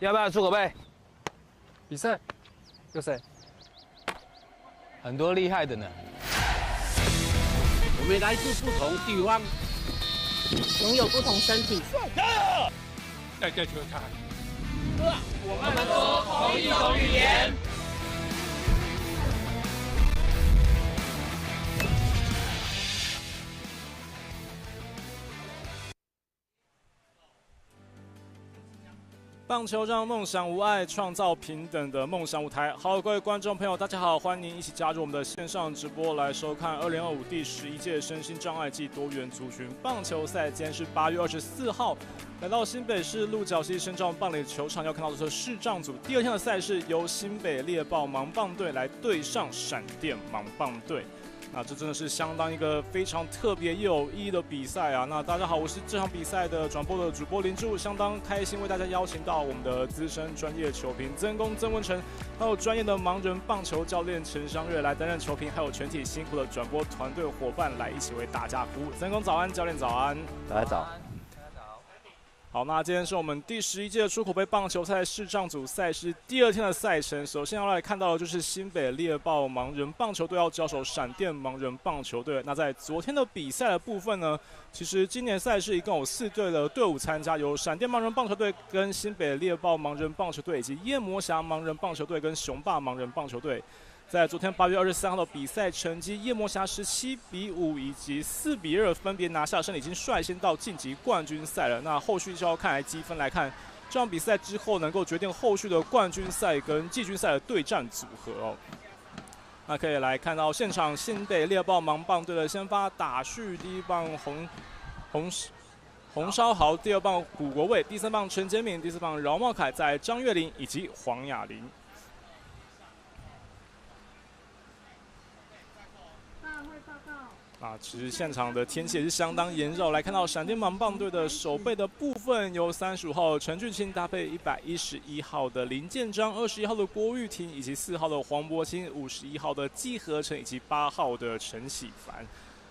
要不要出口杯？比赛有谁？很多厉害的呢。我们来自不同地方，拥有不同身体。在这球场，我们说同一种语言。棒球让梦想无碍，创造平等的梦想舞台。好，各位观众朋友，大家好，欢迎您一起加入我们的线上直播，来收看2025第11届身心障碍暨多元族群棒球赛。今天是8月24号，来到新北市鹿角溪身障棒垒球场，要看到的是视障组第2天的赛事，由新北猎豹盲棒队来对上闪电盲棒队。那这真的是相当一个非常特别又有意义的比赛啊！那大家好，我是这场比赛的转播的主播林柱，相当开心为大家邀请到我们的资深专业球评曾公曾文成，还有专业的盲人棒球教练陈湘月来担任球评，还有全体辛苦的转播团队伙伴来一起为大家服务。曾公早安，教练早安，大家早。好，那今天是我们第11届出口杯棒球赛视障组赛事第2天的赛程。首先要来看到的就是新北猎豹盲人棒球队要交手闪电盲人棒球队。那在昨天的比赛的部分呢，其实今年赛事一共有4队的队伍参加，有闪电盲人棒球队跟新北猎豹盲人棒球队，以及夜魔侠盲人棒球队跟雄霸盲人棒球队。在昨天8月23号的比赛成绩，夜魔侠17-5以及4-2分别拿下胜利，已经率先到晋级冠军赛了。那后续就要看来积分来看，这场比赛之后能够决定后续的冠军赛跟季军赛的对战组合哦。那可以来看到现场新北猎豹盲棒队的先发打序，第一棒洪绍豪，第2棒古国卫，第3棒陈杰敏，第4棒饶茂凯，在张月玲以及黄雅玲。其实现场的天气也是相当炎热。来看到闪电盲棒队的守备的部分，由35号陈俊清搭配111号的林建章、21号的郭玉婷，以及4号的黄柏清、51号的季和成，以及8号的陈喜凡。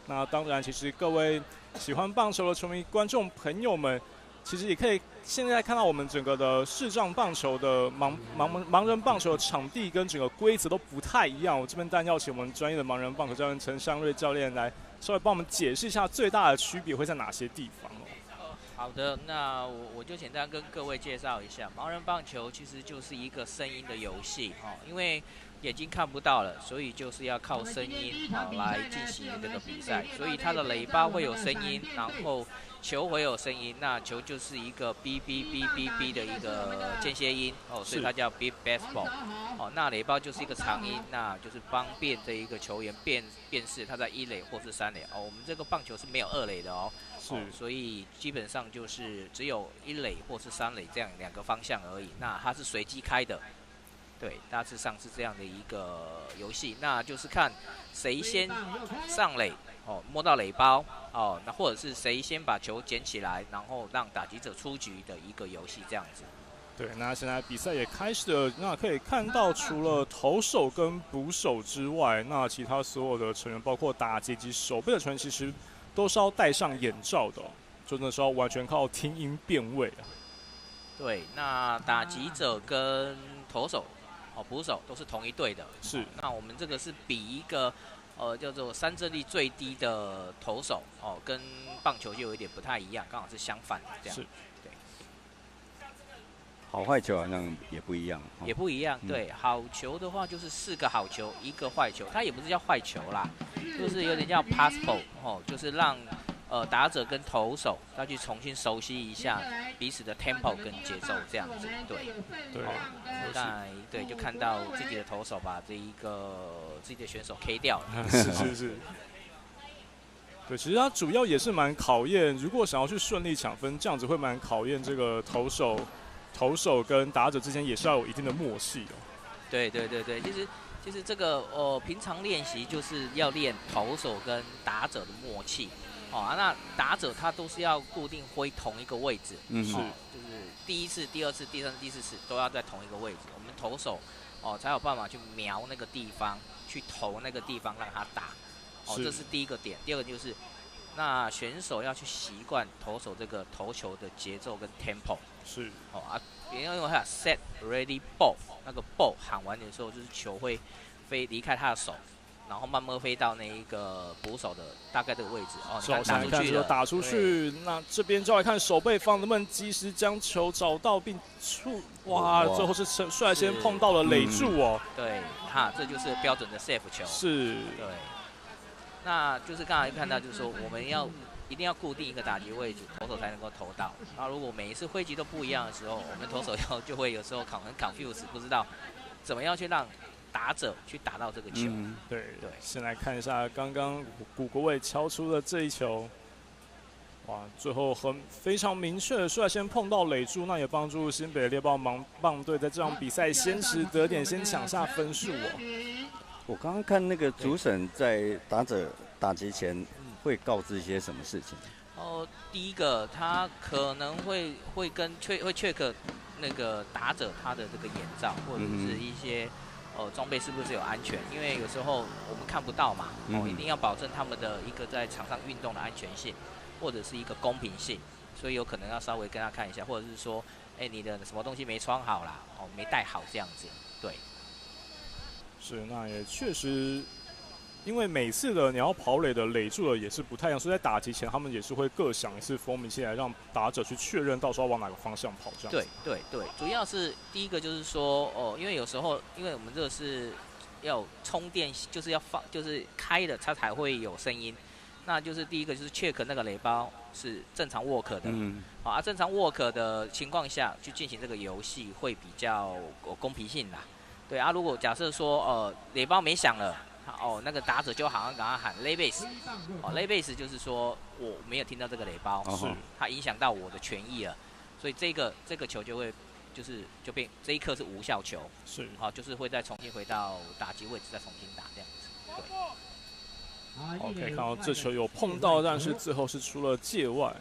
那当然，其实各位喜欢棒球的球迷观众朋友们，其实也可以现在看到我们整个的视障棒球的盲人棒球的场地跟整个规则都不太一样。我这边当然邀请我们专业的盲人棒球教练陈湘瑞教练来稍微帮我们解释一下最大的区别会在哪些地方哦。好的，那我就简单跟各位介绍一下，盲人棒球其实就是一个声音的游戏哈，因为眼睛看不到了，所以就是要靠声音来进行这个比赛，所以它的垒包会有声音，然后球会有声音，那球就是一个哔哔哔哔哔的一个间歇音哦，所以它叫 beep baseball 哦。那垒包就是一个长音，那就是方便这一个球员辨识它在1垒或是3垒哦。我们这个棒球是没有2垒的哦，所以基本上就是只有1垒或是3垒这样2个方向而已。那它是随机开的。对，大致上是这样的一个游戏，那就是看谁先上垒哦，摸到垒包哦，那或者是谁先把球捡起来，然后让打击者出局的一个游戏这样子。对，那现在比赛也开始了，那可以看到除了投手跟捕手之外，那其他所有的成员，包括打击及守备的成员，其实都是要戴上眼罩的哦，真的是要完全靠听音辨位啊。对，那打击者跟投手。捕手都是同一队的，是。那我们这个是比一个叫做三振力最低的投手哦，跟棒球就有一点不太一样，刚好是相反的这样。是。对。好坏球好像也不一样。也不一样，对。好球的话就是4个好球，1个坏球，它也不是叫坏球啦，就是有点叫 pass ball 哦，就是让打者跟投手要去重新熟悉一下彼此的 tempo 跟节奏这样子，对，对，就看到自己的投手把自己的选手 K 掉了，是。对，其实它主要也是蛮考验，如果想要去顺利抢分，这样子会蛮考验这个投手跟打者之间也是要有一定的默契哦。对，其实这个平常练习就是要练投手跟打者的默契。那打者他都是要固定挥同一个位置，就是第1次、第2次、第3次、第4次都要在同一个位置。我们投手才有办法去瞄那个地方，去投那个地方让他打。这是第一个点。第2个就是，那选手要去习惯投手这个投球的节奏跟 tempo。是。因为它 set ready ball， 那个 ball 喊完的时候，就是球会飞离开他的手，然后慢慢飞到那一个捕手的大概这个位置。哦，你看打出去了，打出去。那这边就来看守备方能不能及时将球找到并触。哇，最后是率先碰到了垒柱哦。对，这就是标准的 safe 球。是。对。那就是刚才看到，就是说我们一定要固定一个打击位置，投手才能够投到。那如果每一次挥击都不一样的时候，我们投手就会有时候很 confuse， 不知道怎么样去让打者去打到这个球。对。先来看一下刚刚古国伟敲出的这一球，哇，最后非常明确的率先碰到垒柱，那也帮助新北猎豹盲棒队在这场比赛先时得点，先抢下分数哦。我刚刚看那个主审在打者打击前会告知一些什么事情？第一个他可能会check 那个打者他的这个眼罩或者是一些装备是不是有安全，因为有时候我们看不到嘛，一定要保证他们的一个在场上运动的安全性或者是一个公平性，所以有可能要稍微跟他看一下，或者是说，你的什么东西没穿好啦，没戴好这样子，对。是，那也确实，因为每次的你要跑垒的垒柱的也是不太一样，所以在打击前他们也是会各响一次风鸣器来让打者去确认到时候往哪个方向跑这样子。对，主要是第一个就是说，因为有时候因为我们这个是要充电，就是要放，就是开了它才会有声音。那就是第一个就是 check 那个垒包是正常 work 的，正常 work 的情况下去进行这个游戏会比较有公平性啦。对啊，如果假设说垒包没响了，那个打者就好像赶快喊 lay base，lay base 就是说我没有听到这个垒包，它影响到我的权益了，所以这个球就会就变这一刻是无效球，是就是会再重新回到打击位置再重新打这样子，对。OK， 看到这球有碰到，但是最后是出了界外。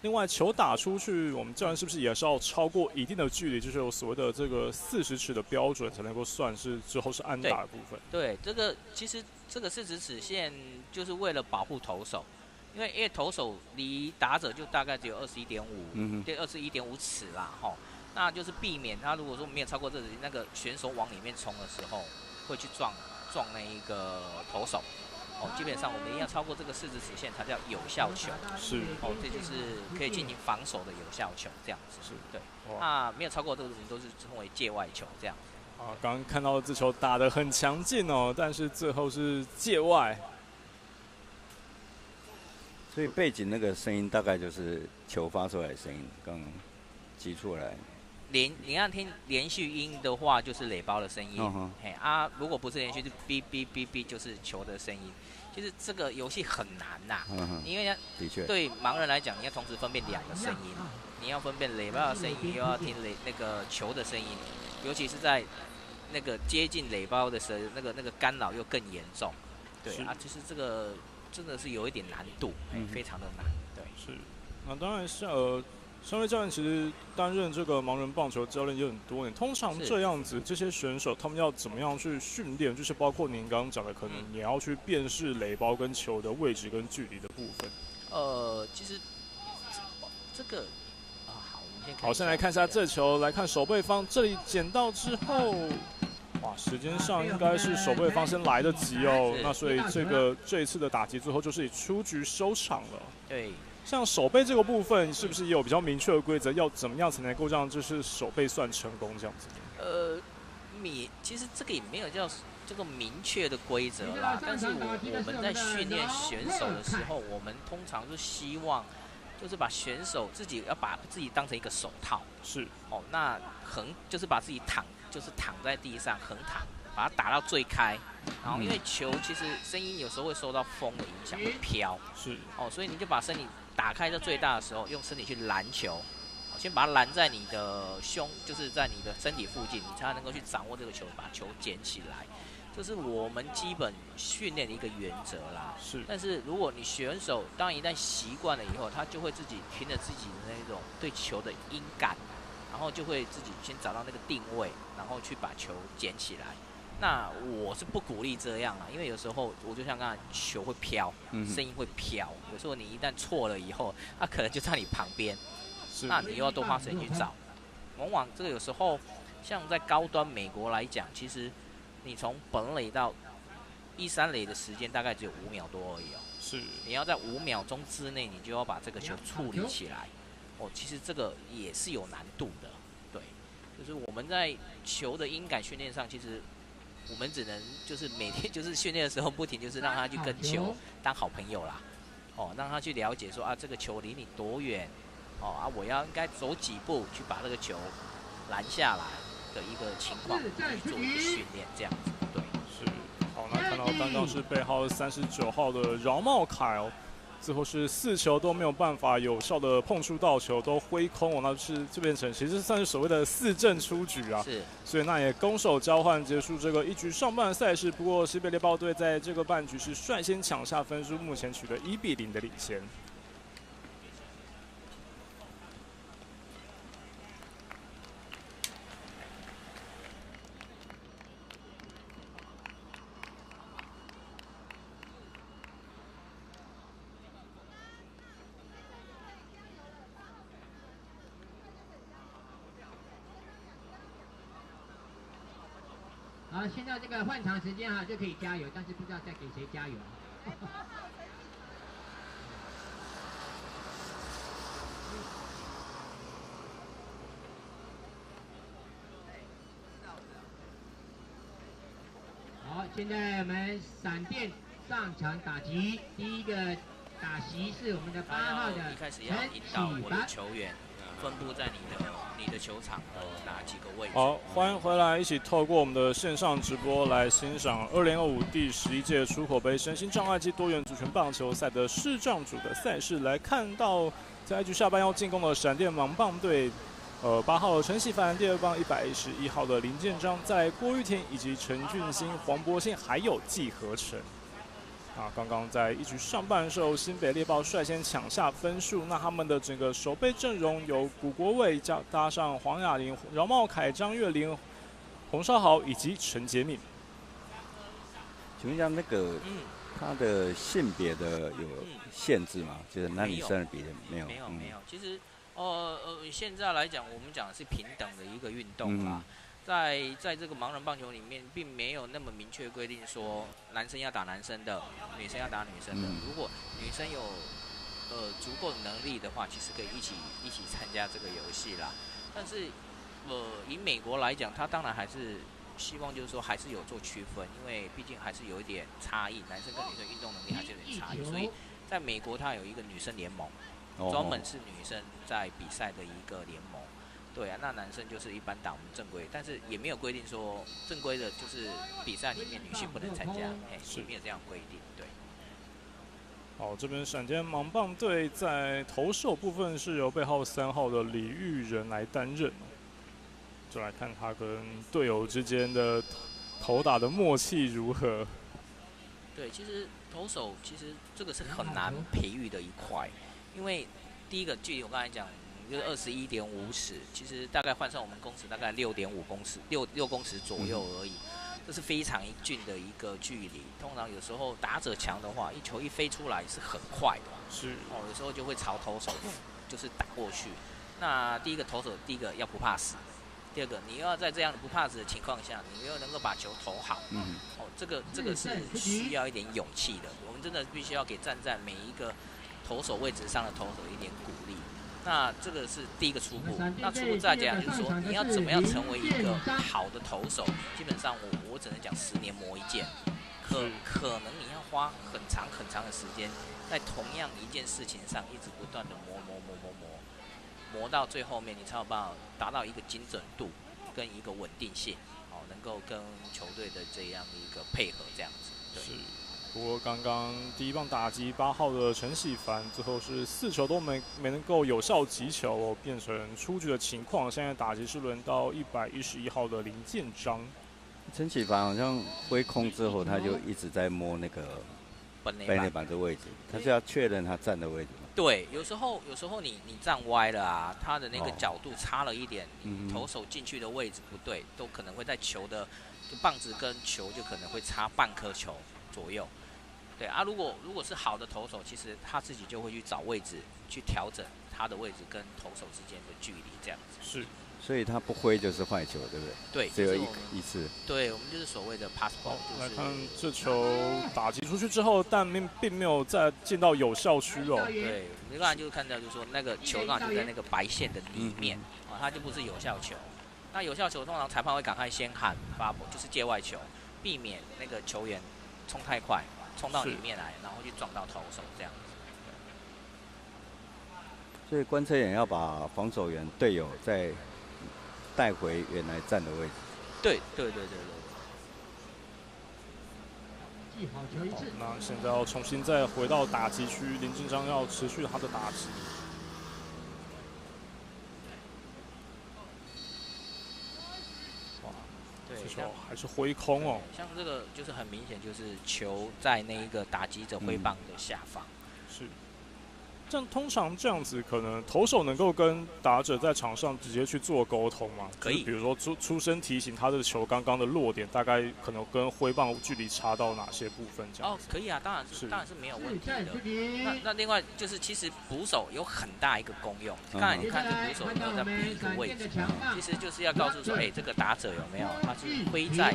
另外，球打出去，我们这样是不是也是要超过一定的距离，就是有所谓的这个40尺的标准，才能够算是最后是安打的部分？对，这个其实这个40尺线就是为了保护投手，因为投手离打者就大概只有21.5，对，21.5尺啦，那就是避免他如果说没有超过这那个选手往里面冲的时候，会去撞那一个投手。基本上我们一定要超过这个40尺线才叫有效球。是。这就是可以进行防守的有效球，这样子。是。对。那没有超过这个，我们都是称为界外球这样。刚刚看到这球打得很强劲哦，但是最后是界外。所以背景那个声音大概就是球发出来的声音，刚击出来。你要听连续音的话，就是垒包的声音。如果不是连续，就哔哔哔哔，就是球的声音。其实这个游戏很难呐，因为的确对盲人来讲，你要同时分辨2个声音，你要分辨垒包的声音，又要听那个球的声音，尤其是在那个接近垒包的时候，那个干扰又更严重。对就是这个真的是有一点难度，非常的难。对，是。那当然是三位教练其实担任这个盲人棒球教练也很多年，通常这样子，这些选手他们要怎么样去训练？就是包括您刚刚讲的，可能你要去辨识垒包跟球的位置跟距离的部分。其实这个好，我们先看。好，先来看一下这球，来看守备方这里捡到之后，哇，时间上应该是守备方先来得及哦。那所以这一次的打击最后就是以出局收场了。对。像手背这个部分，是不是也有比较明确的规则？要怎么样才能够让就是手背算成功这样子？其实这个也没有叫这个明确的规则啦。但是我们在训练选手的时候，我们通常是希望就是把选手自己要把自己当成一个手套。是。那就是把自己躺在地上横躺，把它打到最开。然后因为球其实声音有时候会受到风的影响，会飘。是。所以你就把身体打开到最大的时候，用身体去拦球，先把它拦在你的就是在你的身体附近，你才能够去掌握这个球，把球捡起来。这是我们基本训练的一个原则啦。是。但是如果你选手当一旦习惯了以后，他就会自己凭着自己的那种对球的音感，然后就会自己先找到那个定位，然后去把球捡起来。那我是不鼓励这样啦，因为有时候我就像刚才球会飘，声音会飘，有时候你一旦错了以后，它可能就在你旁边，那你又要多花时间去找。往往这个有时候，像在高端美国来讲，其实你从本垒到1、3垒的时间大概只有5秒多而已哦。是，你要在5秒钟之内，你就要把这个球处理起来。哦，其实这个也是有难度的。对，就是我们在球的音感训练上，其实我们只能就是每天就是训练的时候不停就是让他去跟球当好朋友啦。哦，让他去了解说啊，这个球离你多远，哦啊，我要应该走几步去把这个球拦下来的一个情况去做一个训练，这样子，对。是。好，那看到刚刚是背号39号的饶茂凯哦，最后是4球都没有办法有效的碰触到球，都挥空哦，那就是就变成其实算是所谓的4阵出局啊。是。所以那也攻守交换结束这个1局上半的赛事。不过西北猎豹队在这个半局是率先抢下分数，目前取得1比0的领先。好，现在这个换场时间哈就可以加油，但是不知道再给谁加油。好，现在我们闪电上场打击，第一个打席是我们的8号的一开始要引导我的球员分布在你的球场哪几个位置。好，欢迎回来，一起透过我们的线上直播来欣赏2025第11届出口杯身心障碍及多元族群棒球赛的视障组的赛事。来看到在1局下半要进攻的闪电盲棒队，8号的陈喜凡，第2棒111号的林建章，再来郭玉田以及陈俊兴、黄博信还有季和成。刚刚在1局上半的时候，新北猎豹率先抢下分数。那他们的整个守备阵容由古国伟搭上黄雅玲、饶茂凯、张月玲、洪少豪以及陈洁敏。请问一下，那个他的性别的有限制吗？就是男女生的比例没有？没有。其实现在来讲，我们讲的是平等的一个运动啦。在这个盲人棒球里面，并没有那么明确规定说男生要打男生的，女生要打女生的。如果女生有足够的能力的话，其实可以一起参加这个游戏啦。但是以美国来讲，他当然还是希望就是说还是有做区分，因为毕竟还是有一点差异，男生跟女生运动能力还是有点差异，所以在美国它有一个女生联盟，专门是女生在比赛的一个联盟。对啊，那男生就是一般打我们正规，但是也没有规定说正规的就是比赛里面女性不能参加，也没有这样规定。对。好，这边闪电盲棒队在投手部分是由背号3号的李玉仁来担任，就来看他跟队友之间的投打的默契如何。对，其实投手其实这个是很难培育的一块，因为第一个距离我刚才讲。就是21.5尺，其实大概换算我们公尺大概6.5公尺，6公尺左右而已，这是非常近的一个距离。通常有时候打者强的话，一球一飞出来是很快的，是有时候就会朝投手就是打过去。那第一个投手，第一个要不怕死，第二个你要在这样不怕死的情况下，你又能够把球投好，这个是需要一点勇气的。我们真的必须要给站在每一个投手位置上的投手一点鼓励。那这个是第一个初步，那初步再讲就是说，你要怎么样成为一个好的投手？基本上我只能讲10年磨一剑，可能你要花很长的时间，在同样一件事情上一直不断的磨到最后面，你才有办法达到一个精准度跟一个稳定性，能够跟球队的这样一个配合这样子。对。不过刚刚第1棒打击8号的陈喜凡，最后是4球都没能够有效击球变成出局的情况。现在打击是轮到111号的林建章。陈喜凡好像挥空之后，他就一直在摸那个本垒板的位置，他是要确认他站的位置吗？对，有时候你站歪了啊，他的那个角度差了一点，投手进去的位置不对，都可能会在球的棒子跟球就可能会差半颗球左右。对啊，如果是好的投手，其实他自己就会去找位置去调整他的位置跟投手之间的距离这样子。是，所以他不挥就是坏球，对不对？对，只有就是一次。对，我们就是所谓的 pass ball， 来看这球打击出去之后，但并没有再进到有效区哦。对，你刚才就看到，就是说那个球刚好就在那个白线的里面，它就不是有效球。那有效球通常裁判会赶快先喊 bubble， 就是界外球，避免那个球员冲太快，冲到里面来，然后去撞到投手这样子。所以观测员要把防守员队友再带回原来站的位置。对。好球一次。那现在要重新再回到打击区，林金章要持续他的打击。这球还是挥空哦。像这个就是很明显，就是球在那一个打击者挥棒的下方。是。通常这样子，可能投手能够跟打者在场上直接去做沟通吗？可以，比如说出声提醒他的球刚刚的落点，大概可能跟挥棒距离差到哪些部分这样。哦，可以啊，当然是没有问题的。那另外就是，其实捕手有很大一个功用。刚才你看这捕手有没有在补一个位置，其实就是要告诉说，这个打者有没有他是挥在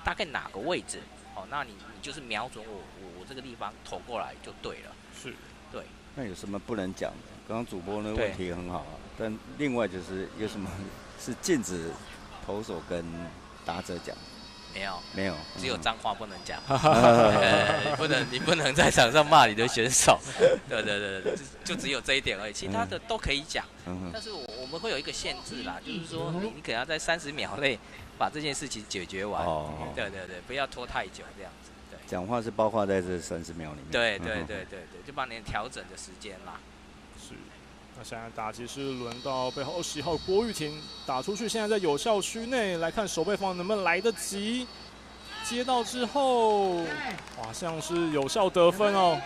大概哪个位置？那你就是瞄准我这个地方投过来就对了。是，对。那有什么不能讲的？刚刚主播那个问题很好啊，但另外就是有什么是禁止投手跟打者讲？没有，只有脏话不能讲。你不能在场上骂你的选手。对，就只有这一点而已，其他的都可以讲。但是我们会有一个限制啦，就是说你可能要在30秒内把这件事情解决完。对，不要拖太久这样子。讲话是包括在这30秒里面。对，就帮你调整的时间啦。是，那现在打击是轮到背后21号郭玉婷打出去，现在在有效区内，来看守备方能不能来得及接到之后，哇，像是有效得分哦。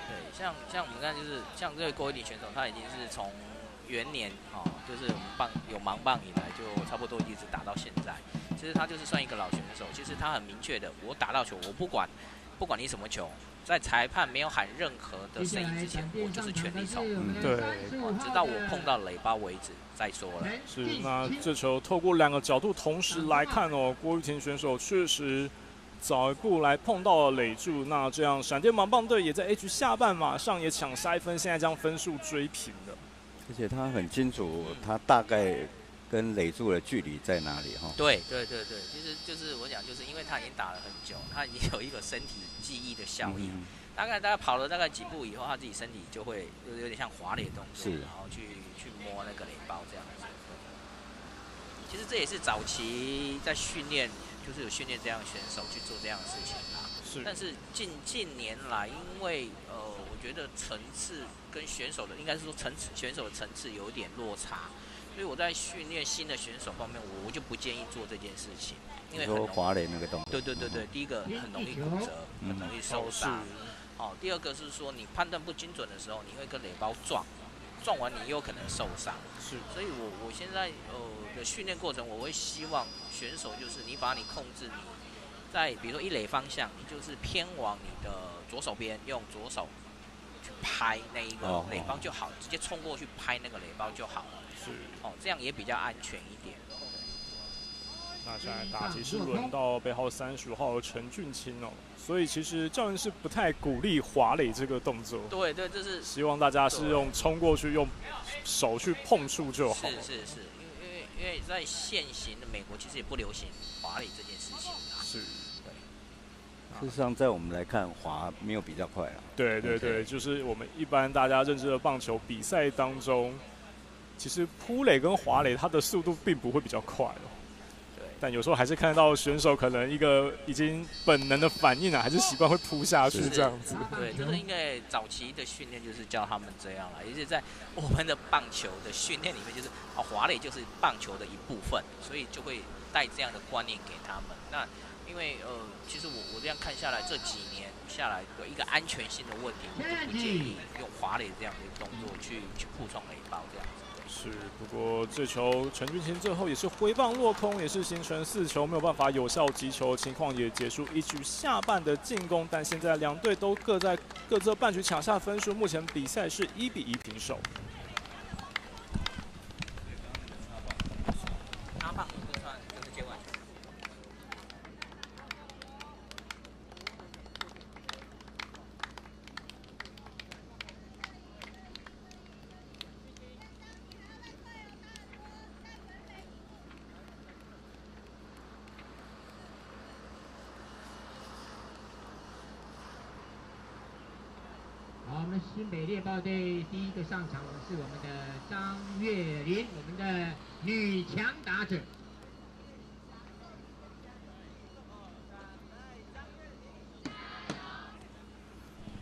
对，像我们看就是像这位郭玉婷选手，他已经是从元年就是我们有盲棒以来，就差不多一直打到现在。其实他就是算一个老选手，其实他很明确的，我打到球，我不管你什么球，在裁判没有喊任何的声音之前，我就是全力冲，对，直到我碰到垒包为止再说了。是，那这球透过2个角度同时来看哦，郭玉婷选手确实早一步来碰到了垒柱，那这样闪电盲棒队也在 H 下半马上也抢下1分，现在将分数追平了。而且他很清楚，他大概跟垒柱的距离在哪里哈？对，其实就是我讲，就是因为他已经打了很久，他已经有一个身体记忆的效应。大概跑了大概几步以后，他自己身体就会有点像滑垒的动作，然后去摸那个垒包这样子。其实这也是早期在训练，就是有训练这样的选手去做这样的事情啦。是。但是近年来，因为我觉得层次跟选手的，应该是说选手的层次有点落差。所以我在训练新的选手方面，我就不建议做这件事情，因为很容易滑垒那个动作。对，第一个很容易骨折，很容易受伤。第二个是说你判断不精准的时候，你会跟垒包撞完你也有可能受伤。是。所以我现在的训练过程，我会希望选手就是你把你控制你在比如说一垒方向，你就是偏往你的左手边，用左手去拍那一个垒包就好，直接冲过去拍那个垒包就好了。是。这样也比较安全一点。那现在打击是轮到背号35号的陈俊清哦，所以其实教练是不太鼓励滑垒这个动作。对，这是希望大家是用冲过去，用手去碰触就好。是，因为在现行的美国其实也不流行滑垒这件事情啦。是。事实上，在我们来看，滑没有比较快啊。对，就是我们一般大家认知的棒球比赛当中，其实扑垒跟滑垒它的速度并不会比较快哦。对。但有时候还是看到选手可能一个已经本能的反应啊，还是习惯会扑下去这样子。对，就是应该早期的训练就是教他们这样啦，也是在我们的棒球的训练里面，就是滑垒就是棒球的一部分，所以就会带这样的观念给他们。那因为其实我这样看下来，这几年下来有一个安全性的问题，我就不建议用滑垒这样的动作去碰撞垒包这样子。是，不过这球陈俊卿最后也是挥棒落空，也是形成4球没有办法有效击球的情况，也结束一局下半的进攻。但现在两队都各在各自半局抢下分数，目前比赛是1-1平手。阿棒不算，就是接完。好，我们新北猎豹队第一个上场的是我们的张月玲，我们的女强打者。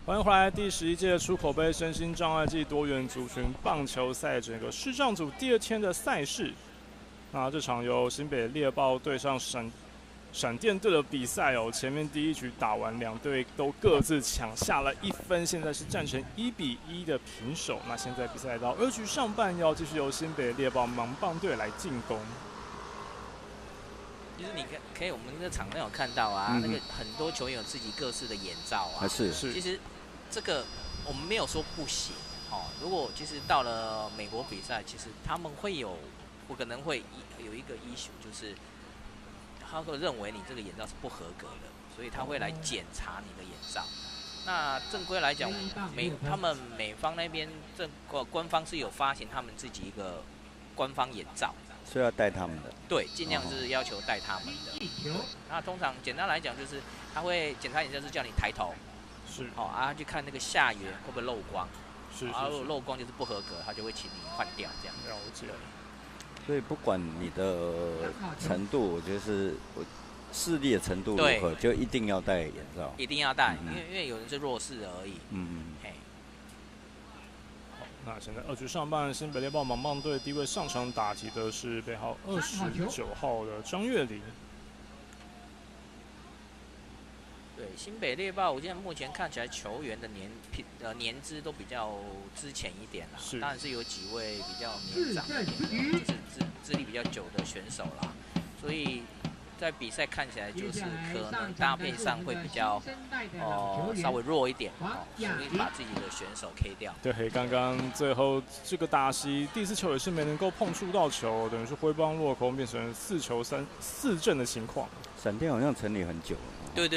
欢迎回来，第11届出口杯身心障碍暨多元族群棒球赛整个视障组第2天的赛事。那这场由新北猎豹对上闪电队的比赛哦，前面第1局打完，两队都各自抢下了1分，现在是战成1-1的平手。那现在比赛来到2局上半，要继续由新北猎豹盲棒队来进攻。其实你可以，我们那个场内有看到啊，那个很多球员有自己各式的眼罩啊。是。其实这个我们没有说不行哦。如果其实到了美国比赛，其实他们会有，我可能会有一个 issue， 就是他会认为你这个眼罩是不合格的，所以他会来检查你的眼罩。那正规来讲，他们美方那边官方是有发行他们自己一个官方眼罩。是要带他们的，对，尽量是要求带他们的。那通常简单来讲，就是他会检查眼罩是叫你抬头，是，去看那个下缘会不会漏光，是，如果漏光就是不合格，他就会请你换掉这样。了解。所以不管你的程度，我觉得是视力的程度如何，就一定要戴眼罩。一定要戴，因为有人是弱视而已。那现在2局上半，新北猎豹盲棒队第1位上场打击的是背号29号的张月玲。对，新北猎豹，我现在目前看起来球员的年资都比较之前一点啦，当然是有几位比较年长一点的，就是资历比较久的选手啦，所以在比赛看起来就是可能搭配上会比较稍微弱一点，容易把自己的选手 K 掉。对，刚刚最后这个打席第4球也是没能够碰触到球，等于是挥棒落空，变成4球4振的情况。闪电好像成立很久了。对，应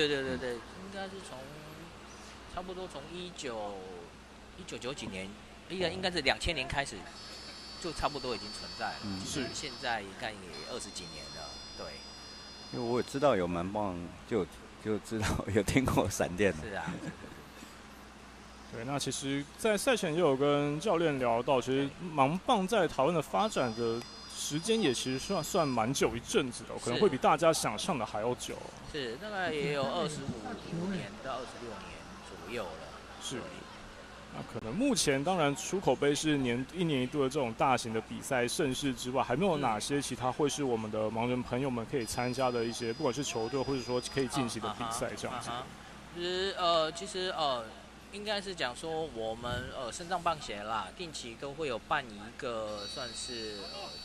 该是差不多从1990几年，应该是2000年开始，就差不多已经存在了。是，现在看也20几年了，对。因为我也知道有盲棒，就知道有听过闪电。是啊。对，那其实，在赛前也有跟教练聊到，其实盲棒在台湾的发展的时间也其实算蛮久一阵子的，可能会比大家想象的还要久。是，大概也有25年到26年左右了。是。那可能目前当然出口杯是1年1度的这种大型的比赛盛事之外，还没有哪些其他会是我们的盲人朋友们可以参加的一些，不管是球队或者说可以进行的比赛这样子。其实应该是讲说我们身障棒协啦，定期都会有办一个算是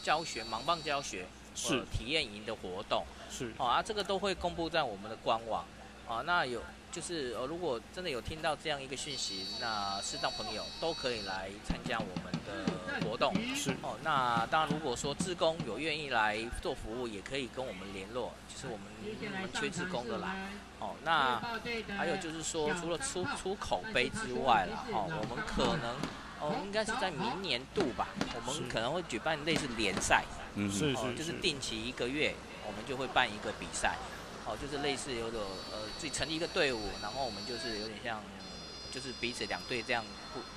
教学盲棒教学体验营的活动。是。这个都会公布在我们的官网。那有。就是如果真的有听到这样一个讯息，那视障朋友都可以来参加我们的活动。是。那当然，如果说志工有愿意来做服务，也可以跟我们联络，就是我们缺志工的啦。那还有就是说，除了出口杯之外啦，我们可能应该是在明年度吧，我们可能会举办类似联赛。就是定期1个月，我们就会办一个比赛。就是类似有种自己成立一个队伍，然后我们就是有点像，就是彼此2队这样，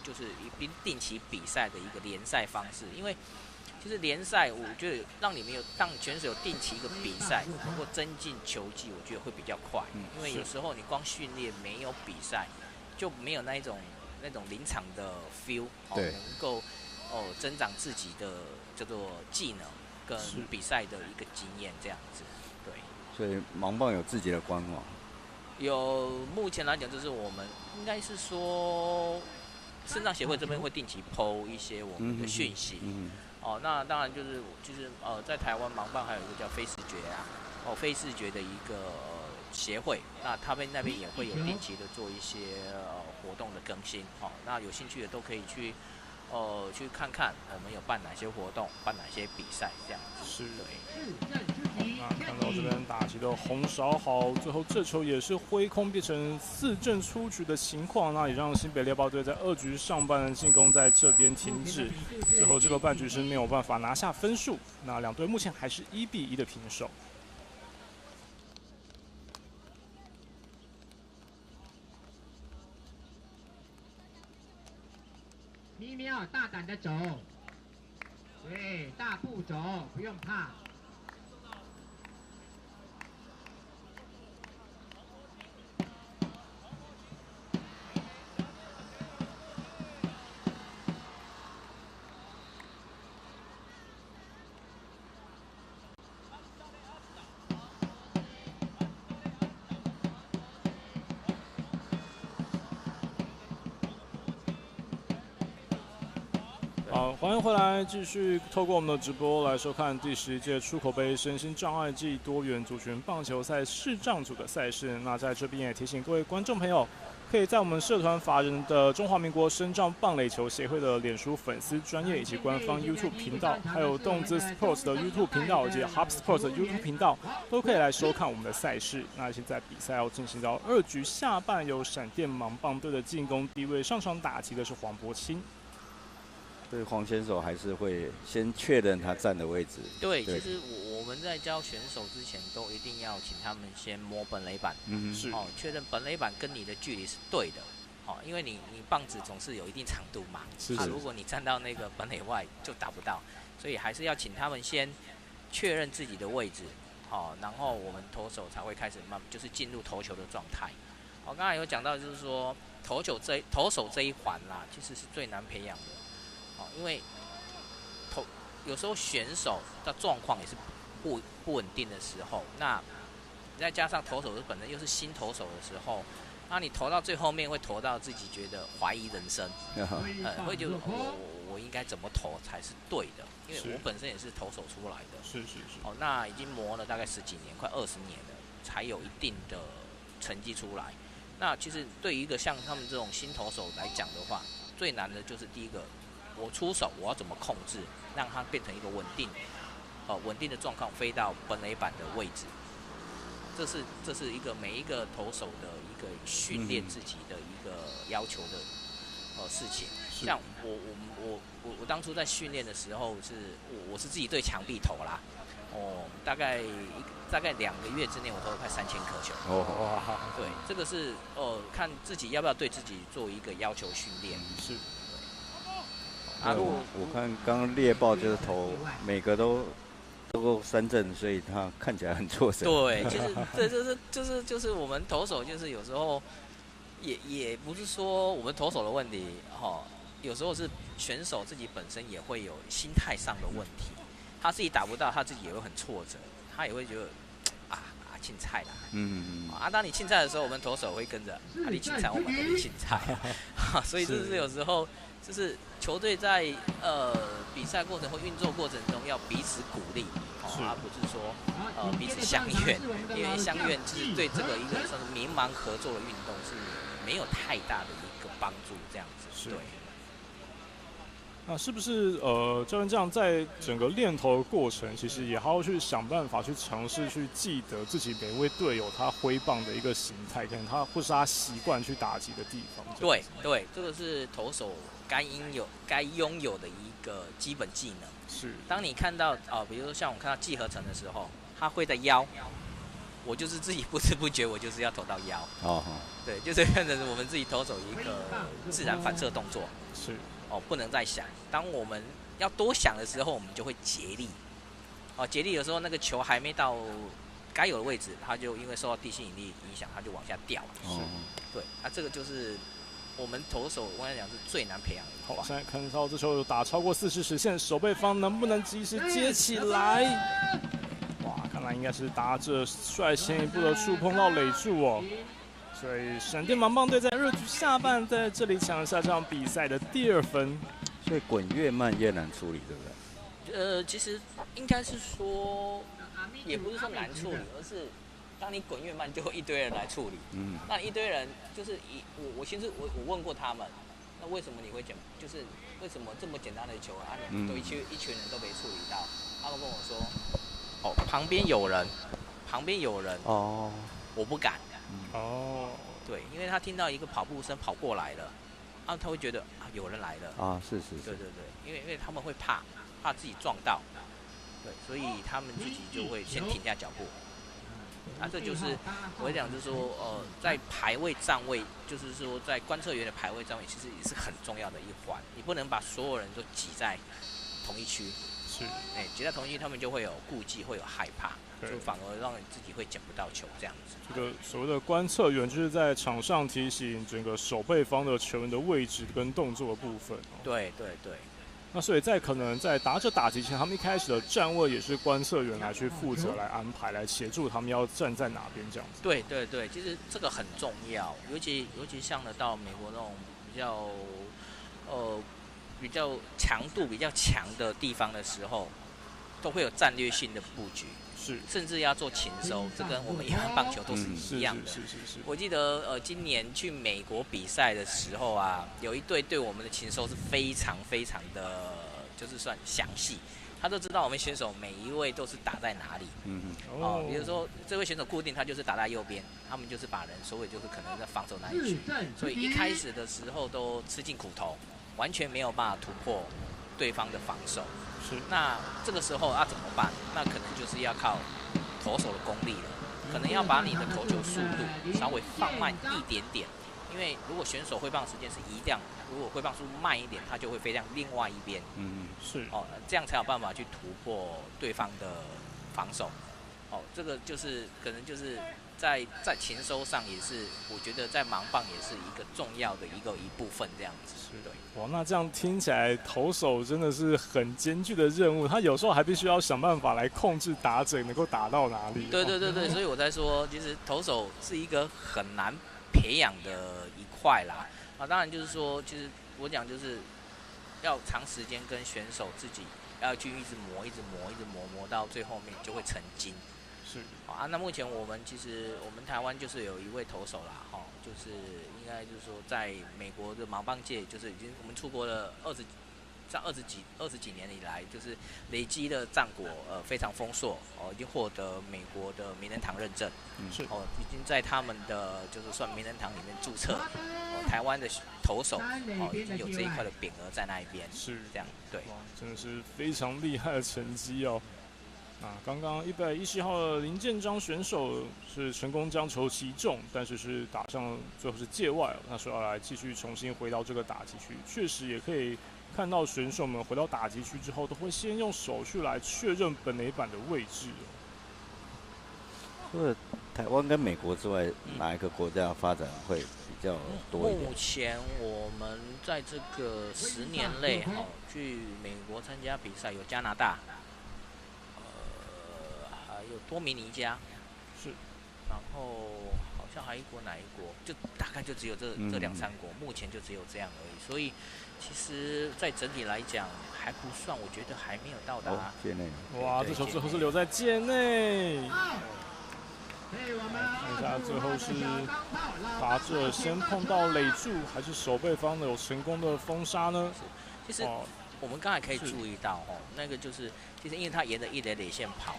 就是定期比赛的一个联赛方式。因为其实联赛，我觉得让选手有定期一个比赛，能够增进球技，我觉得会比较快。因为有时候你光训练没有比赛，就没有那种临场的 feel， 能够增长自己的叫做技能跟比赛的一个经验这样子。对。所以盲棒有自己的官网，目前来讲，就是我们应该是说，视障协会这边会定期 PO 一些我们的讯息，哦，那当然就是在台湾盲棒还有一个叫非视觉啊，非视觉的一个协会，那他们那边也会有定期的做一些活动的更新，那有兴趣的都可以去看看我们有办哪些活动，办哪些比赛这样子。是，对。那看到这边打击的洪少好，最后这球也是挥空变成4阵出局的情况，那也让新北猎豹队在2局上半的进攻在这边停止，最后这个半局是没有办法拿下分数，那两队目前还是1-1的平手。咪喵，大胆的走，对，大步走，不用怕。好，欢迎回来，继续透过我们的直播来收看第11届出口杯身心障碍暨多元族群棒球赛视障组的赛事。那在这边也提醒各位观众朋友，可以在我们社团法人的中华民国身障棒垒球协会的脸书粉丝专页以及官方 YouTube 频道，还有动资 Sports 的 YouTube 频道以及 Hub Sports 的 YouTube 频道，都可以来收看我们的赛事。那现在比赛要进行到2局下半，由闪电盲棒队的进攻第一位上场打击的是黄柏清。对，黄选手还是会先确认他站的位置。对，其实我们在教选手之前，都一定要请他们先摸本垒板，是确认本垒板跟你的距离是对的，因为你棒子总是有一定长度嘛，如果你站到那个本垒外就打不到，所以还是要请他们先确认自己的位置，然后我们投手才会开始就是进入投球的状态。我刚才有讲到，就是说投手这一环啦，其实是最难培养的。因为有时候选手的状况也是不稳定的时候，那再加上投手本身又是新投手的时候，那你投到最后面会投到自己觉得怀疑人生，会觉得我应该怎么投才是对的？因为我本身也是投手出来的，是。那已经磨了大概10几年，快20年了，才有一定的成绩出来。那其实对于一个像他们这种新投手来讲的话，最难的就是第一个。我出手，我要怎么控制，让它变成一个稳定的状况，飞到本垒板的位置。这是一个每一个投手的一个训练自己的一个要求的事情。像我当初在训练的时候我是自己对墙壁投啦，大概2个月之内我投了快3000颗球。对，这个是看自己要不要对自己做一个要求训练。是。我看刚刚猎豹就是投每个都够3振，所以他看起来很挫折。对，就是我们投手就是有时候也不是说我们投手的问题，有时候是选手自己本身也会有心态上的问题，他自己打不到，他自己也会很挫折，他也会觉得青菜啦，当你青菜的时候，我们投手会跟着你青菜，我们跟你青菜，所以这是有时候。就是球队在比赛过程或运作过程中要彼此鼓励，而不是说彼此相怨，因为相怨是对这个一个算是明盲合作的运动是没有太大的一个帮助，这样子。对。那是不是教练这样在整个练投的过程，其实也还要去想办法去尝试去记得自己每位队友他挥棒的一个形态，可能他或是他习惯去打击的地方。对，这个是投手该拥有的一个基本技能。是。当你看到比如说像我看到季合成的时候，他挥在腰，我就是自己不知不觉我就是要投到腰。对，就是变成我们自己投手一个自然反射动作。是。不能再想。当我们要多想的时候，我们就会竭力。竭力有时候那个球还没到该有的位置，它就因为受到地心引力影响，它就往下掉。对，这个就是我们投手我跟你讲是最难培养的一块。好，现在看到这球有打超过40实线，守备方能不能及时接起来？哇，看来应该是打者率先一步的触碰到垒柱哦。所以闪电盲棒队在2局下半在这里抢下这场比赛的第2分。所以滚越慢越难处理，对不对？其实应该是说，也不是说难处理，而是当你滚越慢，就会一堆人来处理。那一堆人就是我其实我问过他们，那为什么你会就是为什么这么简单的球啊，都一群人都没处理到？他们跟我说，旁边有人，哦，我不敢。哦，对，因为他听到一个跑步声跑过来了，他会觉得有人来了。啊，是。对，因为他们会怕自己撞到，对，所以他们自己就会先停下脚步。这就是我会讲，就是说，在排位站位，就是说在观测员的排位站位，其实也是很重要的一环。你不能把所有人都挤在同一区，是，挤在同一区，他们就会有顾忌，会有害怕，就反而让你自己会捡不到球这样子。这个所谓的观测员，就是在场上提醒整个守备方的球员的位置跟动作的部分。对。那所以可能在打者打击前，他们一开始的站位也是观测员来去负责来安排，来协助他们要站在哪边这样子。对，其实这个很重要，尤其像到美国那种比较强度比较强的地方的时候，都会有战略性的布局。是，甚至要做勤收，这跟我们一般棒球都是一样的。是。我记得今年去美国比赛的时候啊，有一队对我们的勤收是非常的，就是算详细，他都知道我们选手每一位都是打在哪里。比如说这位选手固定他就是打在右边，他们就是把人所谓就是可能在防守那一区，所以一开始的时候都吃尽苦头，完全没有办法突破对方的防守。那这个时候怎么办？那可能就是要靠投手的功力了，可能要把你的投球速度稍微放慢一点点，因为如果选手挥棒时间是一样，如果挥棒速度慢一点，他就会飞向另外一边。是。这样才有办法去突破对方的防守。这个就是可能就是在勤收上也是，我觉得在盲棒也是一个重要的一部分这样子。对。哇，那这样听起来，投手真的是很艰巨的任务，他有时候还必须要想办法来控制打者能够打到哪里。对，所以我在说，其实投手是一个很难培养的一块啦。当然就是说，其实我讲就是要长时间跟选手自己要去一直磨到最后面就会成精。是。那目前我们台湾就是有一位投手啦，就是应该就是说在美国的盲棒界，就是已经我们出国了20几年以来，就是累积的战果非常丰硕，已经获得美国的名人堂认证。是。已经在他们的就是算名人堂里面注册。台湾的投手已经有这一块的匾额在那一边。是。这样。对。哇，真的是非常厉害的成绩哦。刚刚111号的林建章选手是成功将球击中，但是打上最后是界外那所以要来继续重新回到这个打击区，确实也可以看到选手们回到打击区之后，都会先用手去来确认本垒板的位置。除了台湾跟美国之外，哪一个国家发展会比较多一点？目前我们在这个10年内去美国参加比赛有加拿大。有多米尼加，是，然后好像还哪一国，就大概就只有这2、3国，目前就只有这样而已。所以其实，在整体来讲还不算，我觉得还没有到达界内。哇，这球最后是留在界内。看一下最后是打者先碰到垒柱，还是守备方的有成功的封杀呢？其实我们刚才可以注意到那个就是其实因为他沿着一垒垒线跑。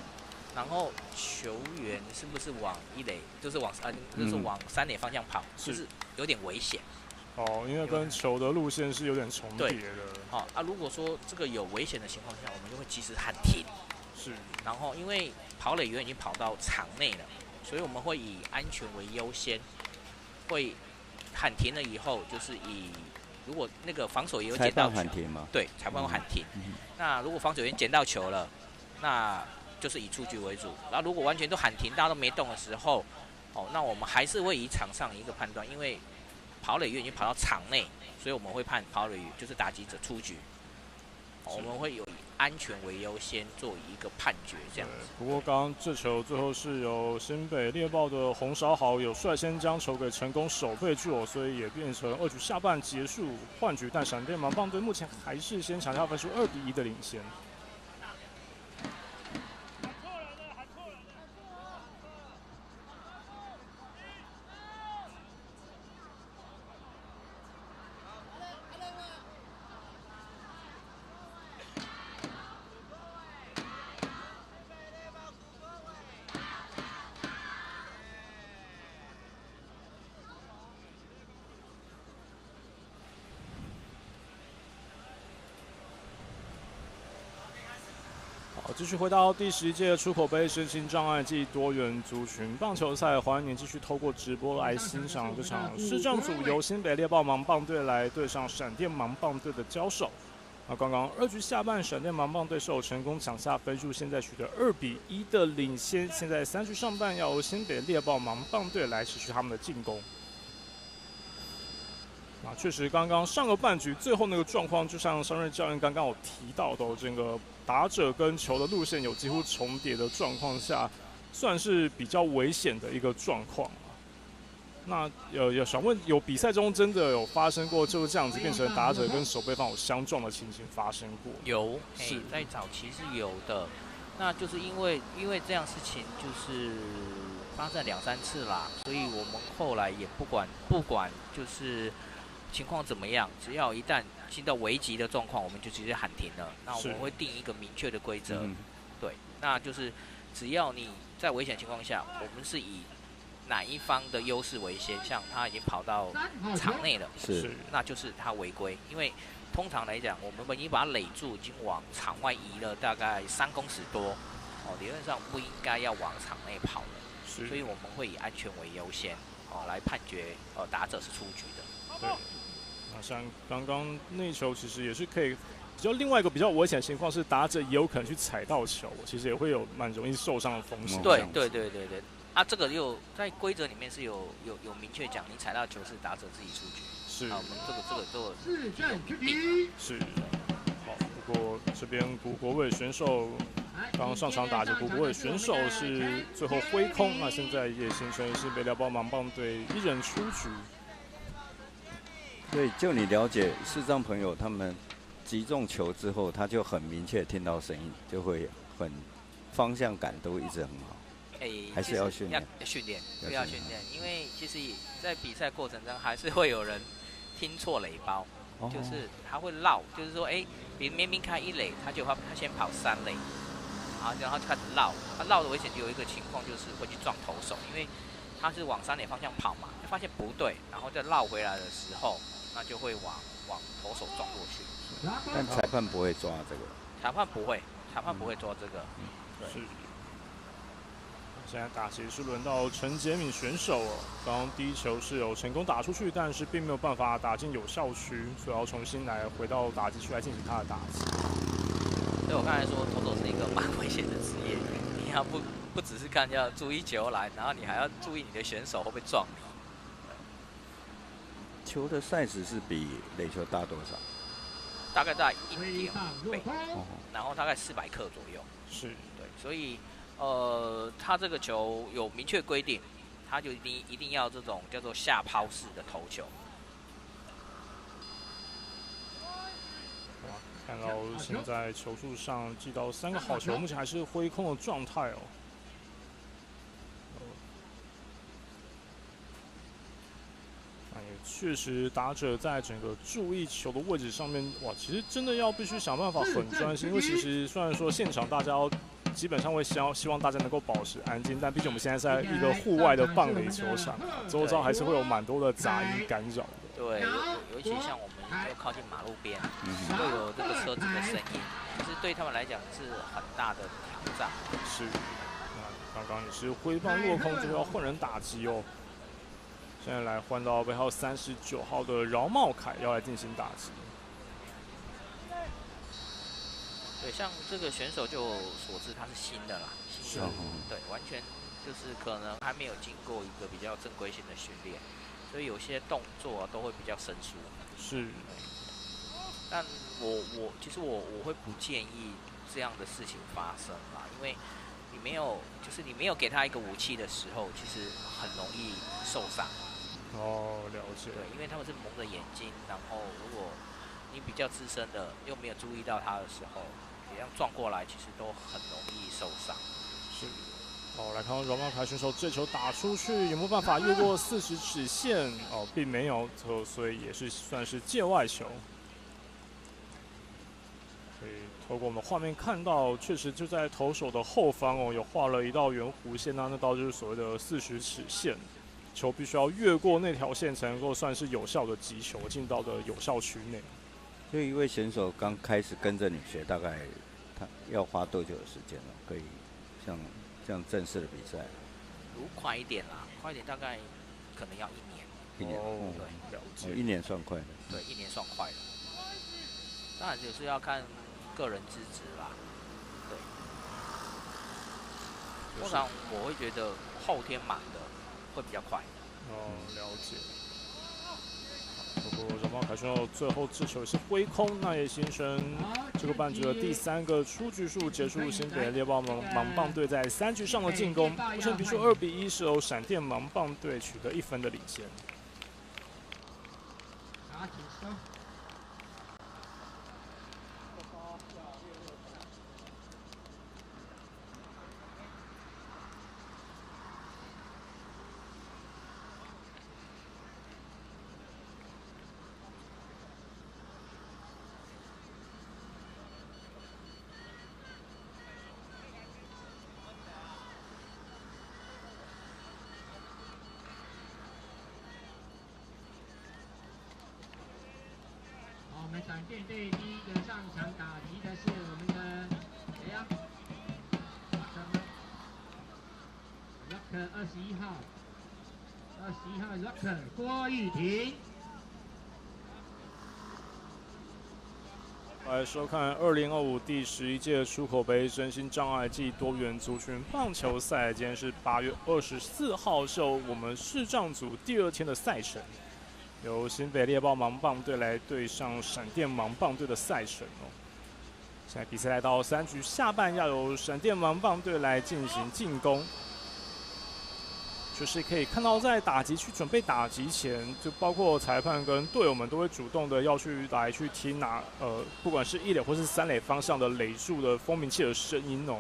然后球员是不是往一垒，就是往3垒方向跑，就是有点危险。因为跟球的路线是有点重叠的。如果说这个有危险的情况下，我们就会及时喊停。是。然后因为跑垒员已经跑到场内了，所以我们会以安全为优先，会喊停了以后，就是如果那个防守也有捡到球，裁判喊停吗？对，裁判会喊停。那如果防守员捡到球了，那就是以出局为主，然后如果完全都喊停，大家都没动的时候，那我们还是会以场上一个判断，因为跑垒员已经跑到场内，所以我们会判跑垒员就是打击者出局。我们会有以安全为优先做一个判决这样子。不过刚刚这球最后是由新北猎豹的洪韶豪有率先将球给成功守备住所以也变成2局下半结束换局，但闪电盲棒队目前还是先抢下分数2-1的领先。继续回到第11届出口杯身心障碍暨多元族群棒球赛，欢迎您继续透过直播来欣赏这场视障组由新北猎豹盲棒队来对上闪电盲棒队的交手。刚刚2局下半，闪电盲棒对手成功抢下分数，现在取得2-1的领先。现在3局上半，要由新北猎豹盲棒队来持续他们的进攻。确实，刚刚上个半局最后那个状况，就像商瑞教练刚刚有提到的，这个打者跟球的路线有几乎重叠的状况下，算是比较危险的一个状况。那想问，有比赛中真的有发生过就是这样子变成打者跟守备方有相撞的情形发生过？有，是在早期是有的。那就是因为这样事情就是发生2-3次啦，所以我们后来也不管就是情况怎么样，只要一旦进到危急的状况，我们就直接喊停了。那我们会定一个明确的规则，对，那就是只要你在危险情况下，我们是以哪一方的优势为先，像他已经跑到场内了，那就是他违规。因为通常来讲，我们已经把他垒住，已经往场外移了大概3公尺多，理论上不应该要往场内跑了，所以我们会以安全为优先，来判决打者是出局的。对，那像刚刚那球其实也是可以。另外一个比较危险的情况是，打者也有可能去踩到球，其实也会有蛮容易受伤的风险。对。这个又在规则里面是有明确讲，你踩到球是打者自己出局。是。我们这个都有明定。是。好，不过这边古国伟选手刚上场打着，古国伟选手是最后挥空，那现在也形成新北猎豹盲棒队1人出局。对，就你了解视障朋友他们击中球之后，他就很明确听到声音，就会很方向感都一直很好。还是要训练，要训练，因为其实，在比赛过程中还是会有人听错垒包，就是他会绕，就是说，明明开1垒，他先跑3垒，然后就开始绕，他绕的危险就有一个情况就是会去撞投手，因为他是往3垒方向跑嘛，发现不对，然后再绕回来的时候，那就会往投手撞过去。但裁判不会抓这个。裁判不会抓这个。对。现在打击是轮到陈杰敏选手哦，刚刚第一球是有成功打出去，但是并没有办法打进有效区，所以要重新来回到打击区来进行他的打击。所以我刚才说，投手是一个蛮危险的职业，你要不只是看要注意球来，然后你还要注意你的选手会不会撞你。球的 size 是比垒球大多少？大概在1.5倍，然后大概400克左右。是。对，所以。他这个球有明确规定，他就一定要这种叫做下抛式的投球。哇，看到现在球数上记到3个好球，目前还是挥空的状态哦。那也确实，打者在整个注意球的位置上面，哇，其实真的要必须想办法很专心，因为其实虽然说现场大家基本上会希望大家能够保持安静，但毕竟我们现在在一个户外的棒垒球场，周遭还是会有蛮多的杂音干扰的。对，尤其像我们又靠近马路边，会有这个车子的声音，其实对他们来讲是很大的挑战。是，那刚刚也是挥棒落空，就要换人打击哦。现在来换到背号39号的饶茂凯要来进行打击。对，像这个选手就所知，他是新的啦，对，完全就是可能还没有经过一个比较正规性的训练，所以有些动作都会比较生疏。是。但其实我会不建议这样的事情发生啦，因为你没有给他一个武器的时候，其实很容易受伤。了解。对，因为他们是蒙着眼睛，然后如果你比较资深的又没有注意到他的时候，这样撞过来，其实都很容易受伤。是。好，来看到饶茂凯选手这球打出去，有没有办法越过40尺线？并没有，所以也是算是界外球。所以透过我们画面看到，确实就在投手的后方有画了一道圆弧线，那道就是所谓的40尺线。球必须要越过那条线，才能够算是有效的击球进到的有效区内。就一位选手刚开始跟着你学，大概他要花多久的时间呢？可以像这样正式的比赛？如快一点啦，快一点大概可能要1年。1年，对，了解。1年算快的。对，1年算快的。当然就是要看个人资质啦。对。通常我会觉得后天满的会比较快。了解。不过荣茂凯旋后最后这球也是挥空，那也形成这个半局的第3个出局数，结束新北猎豹盲棒队在3局上的进攻。目前比数2比1，是由闪电盲棒队取得1分的领先。我们闪电队第一个上场打击的是我们的谁呀？Rocker 21号，21号 Rocker 郭玉婷。来收看2025第11届出口杯身心障碍暨多元族群棒球赛，今天是8月24号，是由我们视障组第2天的赛程。由新北猎豹盲棒队来对上闪电盲棒队的赛程哦。现在比赛来到3局下半，要由闪电盲棒队来进行进攻。就是可以看到，在打击去准备打击前，就包括裁判跟队友们都会主动的要去听不管是1垒或是3垒方向的垒柱的风鸣器的声音哦，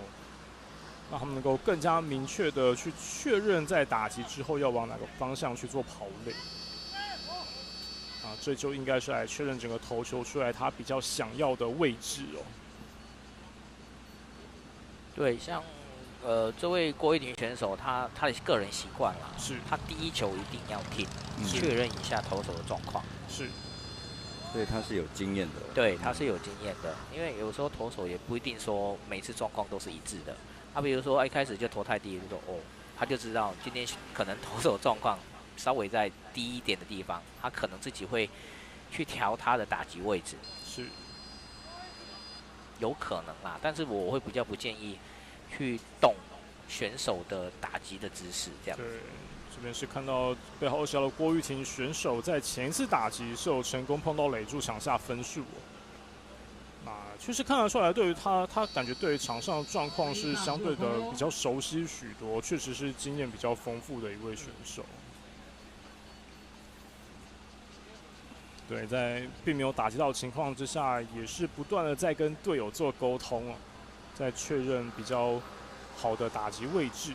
让他们能够更加明确的去确认在打击之后要往哪个方向去做跑垒。这就应该是来确认整个投球出来他比较想要的位置哦。对，像这位郭玉婷选手，他的个人习惯啦，是他第1球一定要听，确认一下投手的状况。是，所以他是有经验的。对，他是有经验的，因为有时候投手也不一定说每次状况都是一致的。他比如说一开始就投太低，就说他就知道今天可能投手状况稍微在低一点的地方，他可能自己会去调他的打击位置，是有可能啦。但是我会比较不建议去动选手的打击的姿势，这样。对，这边是看到背后20号的郭玉婷选手在前一次打击是有成功碰到垒柱抢下分数哦。那确实看得出来，对于他感觉对于场上的状况是相对的比较熟悉许多，确实是经验比较丰富的一位选手。对，在并没有打击到的情况之下，也是不断的在跟队友做沟通哦，在确认比较好的打击位置。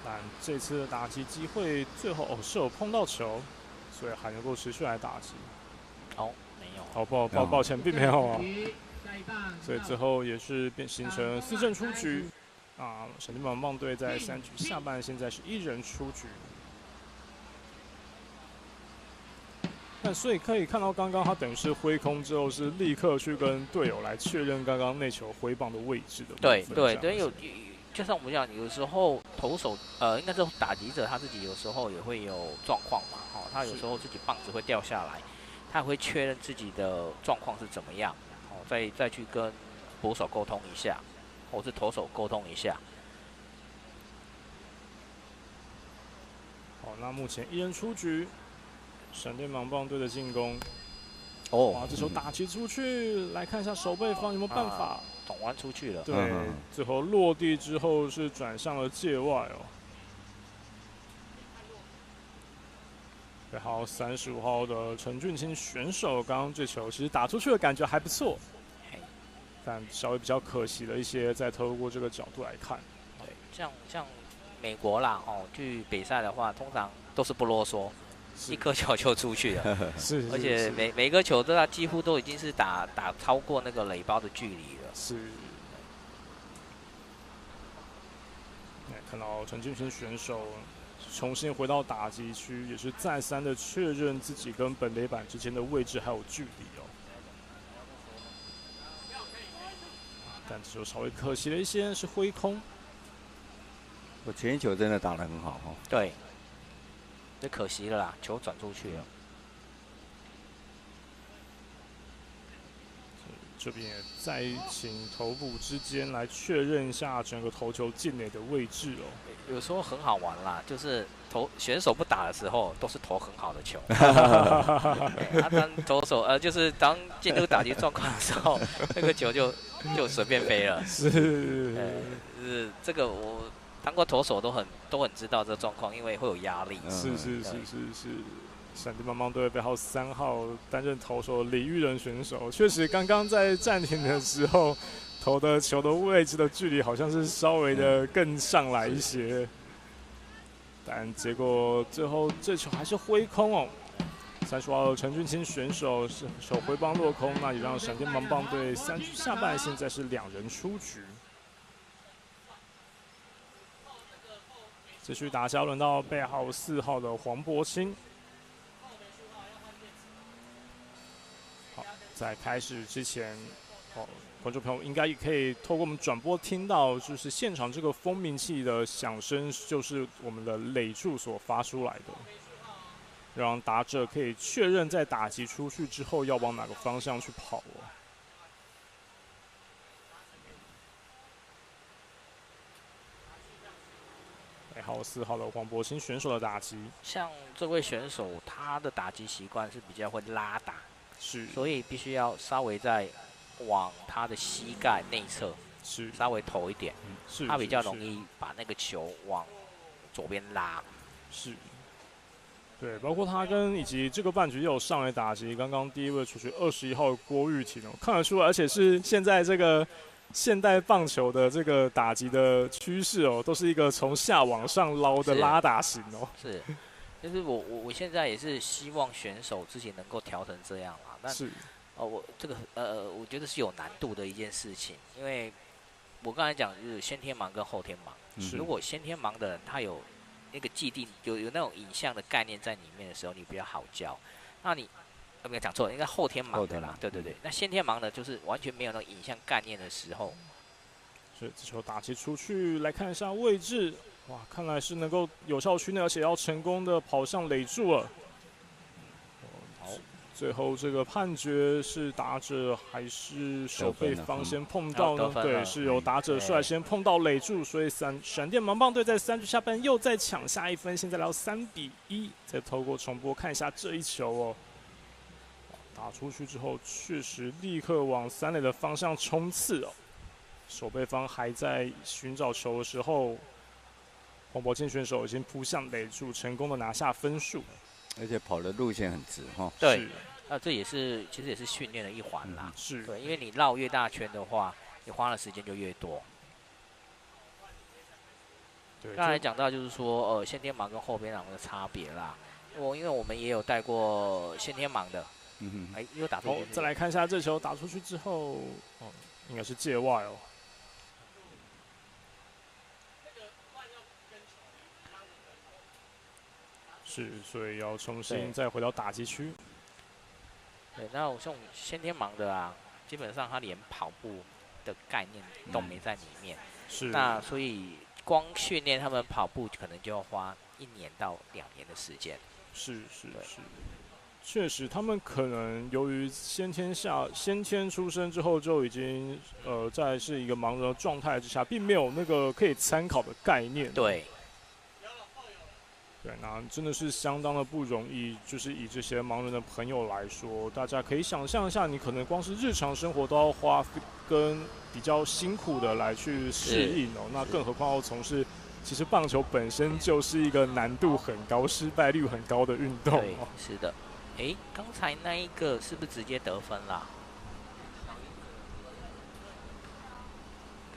但这次的打击机会最后是有碰到球，所以还能够持续来打击。没有。抱歉，并没有啊。所以最后也是形成4阵出局。闪电盲棒队在3局下半现在是1人出局。但所以可以看到，刚刚他等于是挥空之后，是立刻去跟队友来确认刚刚那球挥棒的位置的。对，就像我们讲，有时候投手应该是打击者他自己有时候也会有状况嘛，他有时候自己棒子会掉下来，他会确认自己的状况是怎么样，再去跟捕手沟通一下。或是投手沟通一下。好，那目前1人出局，闪电盲棒队的进攻。这球打击出去，来看一下守备方有没有办法。转弯出去了。对，最后落地之后是转向了界外哦。对，好，35号的陈俊清选手，刚刚这球其实打出去的感觉还不错。但稍微比较可惜的一些，再透过这个角度来看，对，像美国啦，去比赛的话，通常都是不啰嗦，1颗球就出去了，是，而且每个球都几乎都已经是打超过那个垒包的距离了，是。看到陈俊清选手重新回到打击区，也是再三的确认自己跟本垒板之间的位置还有距离哦。但只有稍微可惜了一些，是挥空。我前一球真的打得很好哦。对，这可惜了啦，球转出去了。这边也再请头部之间来确认一下整个投球进垒的位置哦。有时候很好玩啦，就是选手不打的时候都是投很好的球，当投手就是当进入打击状况的时候，那个球就随便飞了。是这个我当过投手都很知道这个状况，因为会有压力。是。闪电帮帮队背号3号担任投手的李玉仁选手，确实刚刚在暂停的时候投的球的位置的距离好像是稍微的更上来一些，但结果最后这球还是挥空哦。35号陈俊清选手是手挥棒落空，那也让闪电帮帮队3局下半现在是2人出局。继续打下，轮到背号4号的黄博清。在开始之前，观众朋友应该也可以透过我们转播听到，就是现场这个蜂鸣器的响声，就是我们的垒柱所发出来的，让打者可以确认在打击出去之后要往哪个方向去跑哦。背号4号的黄博清选手的打击，像这位选手，他的打击习惯是比较会拉打。是，所以必须要稍微再往他的膝盖内侧是稍微投一点，是他比较容易把那个球往左边拉。是，对，包括他以及这个半局也有上来打击，刚刚第一位出去21号郭玉婷哦，看得出来，而且是现在这个现代棒球的这个打击的趋势哦，都是一个从下往上捞的拉打型哦。是。就是我现在也是希望选手自己能够调成这样啦，但是我这个我觉得是有难度的一件事情，因为我刚才讲就是先天盲跟后天盲，如果先天盲的人他有那个既定有那种影像的概念在里面的时候，你比较好教。那你没有讲错，应该后天盲的啦，对。那先天盲的就是完全没有那种影像概念的时候，所以这球打击出去，来看一下位置。哇，看来是能够有效区内，而且要成功的跑向垒柱了。好，最后这个判决是打者还是守备方先碰到呢？对，是由打者率先碰到垒柱，所以闪电盲棒队在3局下半又再抢下1分，现在来到3-1。再透过重播看一下这一球哦，打出去之后确实立刻往3垒的方向冲刺哦。守备方还在寻找球的时候。黄博清选手已经扑向垒柱，成功的拿下分数，而且跑的路线很直哈。对，这也是其实也是训练的一环啦。是，对，因为你绕越大圈的话，你花的时间就越多。对，刚才讲到就是说，先天盲跟后边盲的差别啦。因为我们也有带过先天盲的，又打出去。再来看一下这球打出去之后，应该是界外哦。是，所以要重新再回到打击区。对，那像先天盲的啊，基本上他连跑步的概念都没在里面。是。那所以光训练他们跑步，可能就要花1年到2年的时间。是。确实，他们可能由于先天出生之后就已经在是一个盲人的状态之下，并没有那个可以参考的概念。对。对，那真的是相当的不容易。就是以这些盲人的朋友来说，大家可以想象一下，你可能光是日常生活都要花跟比较辛苦的来去适应哦。那更何况要从事，其实棒球本身就是一个难度很高、失败率很高的运动。对，是的。刚才那一个是不是直接得分啦？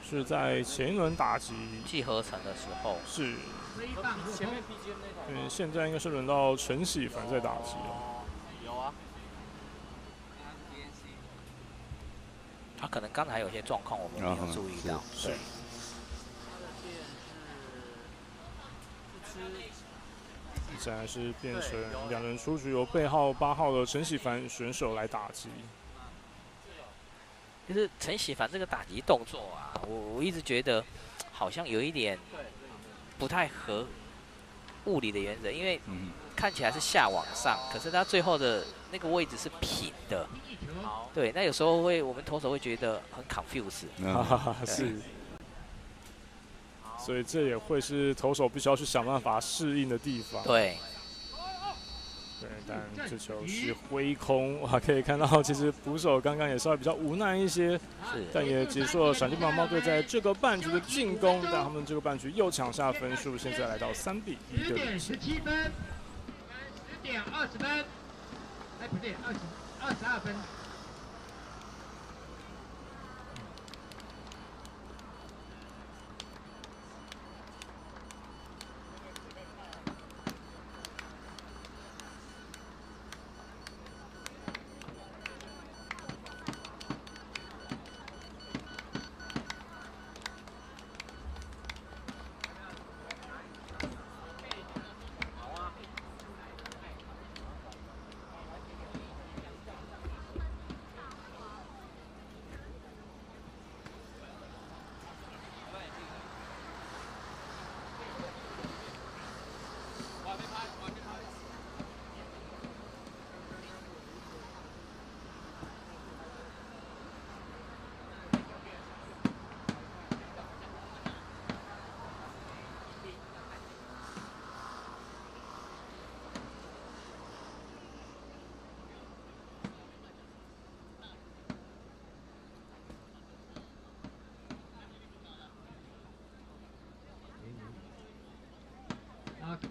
是在前一轮打击季合成的时候。是。现在应该是轮到陈喜凡在打击了。有啊。他可能刚才有些状况我们没有注意到。是。现在是变成2人出局，由背号8号的陈喜凡选手来打击。就是陈喜凡这个打击动作啊，我一直觉得好像有一点不太合物理的原则，因为看起来是下往上，可是他最后的那个位置是平的。对，那有时候我们投手会觉得很 confuse。是。所以这也会是投手必须要去想办法适应的地方。对。对，但这球是挥空，哇，可以看到其实捕手刚刚也稍微比较无奈一些，但也结束了闪电盲猫队在这个半局的进攻，但他们这个半局又抢下分数，现在来到3比1的领先。10点17分，10点20分，哎不对，22分。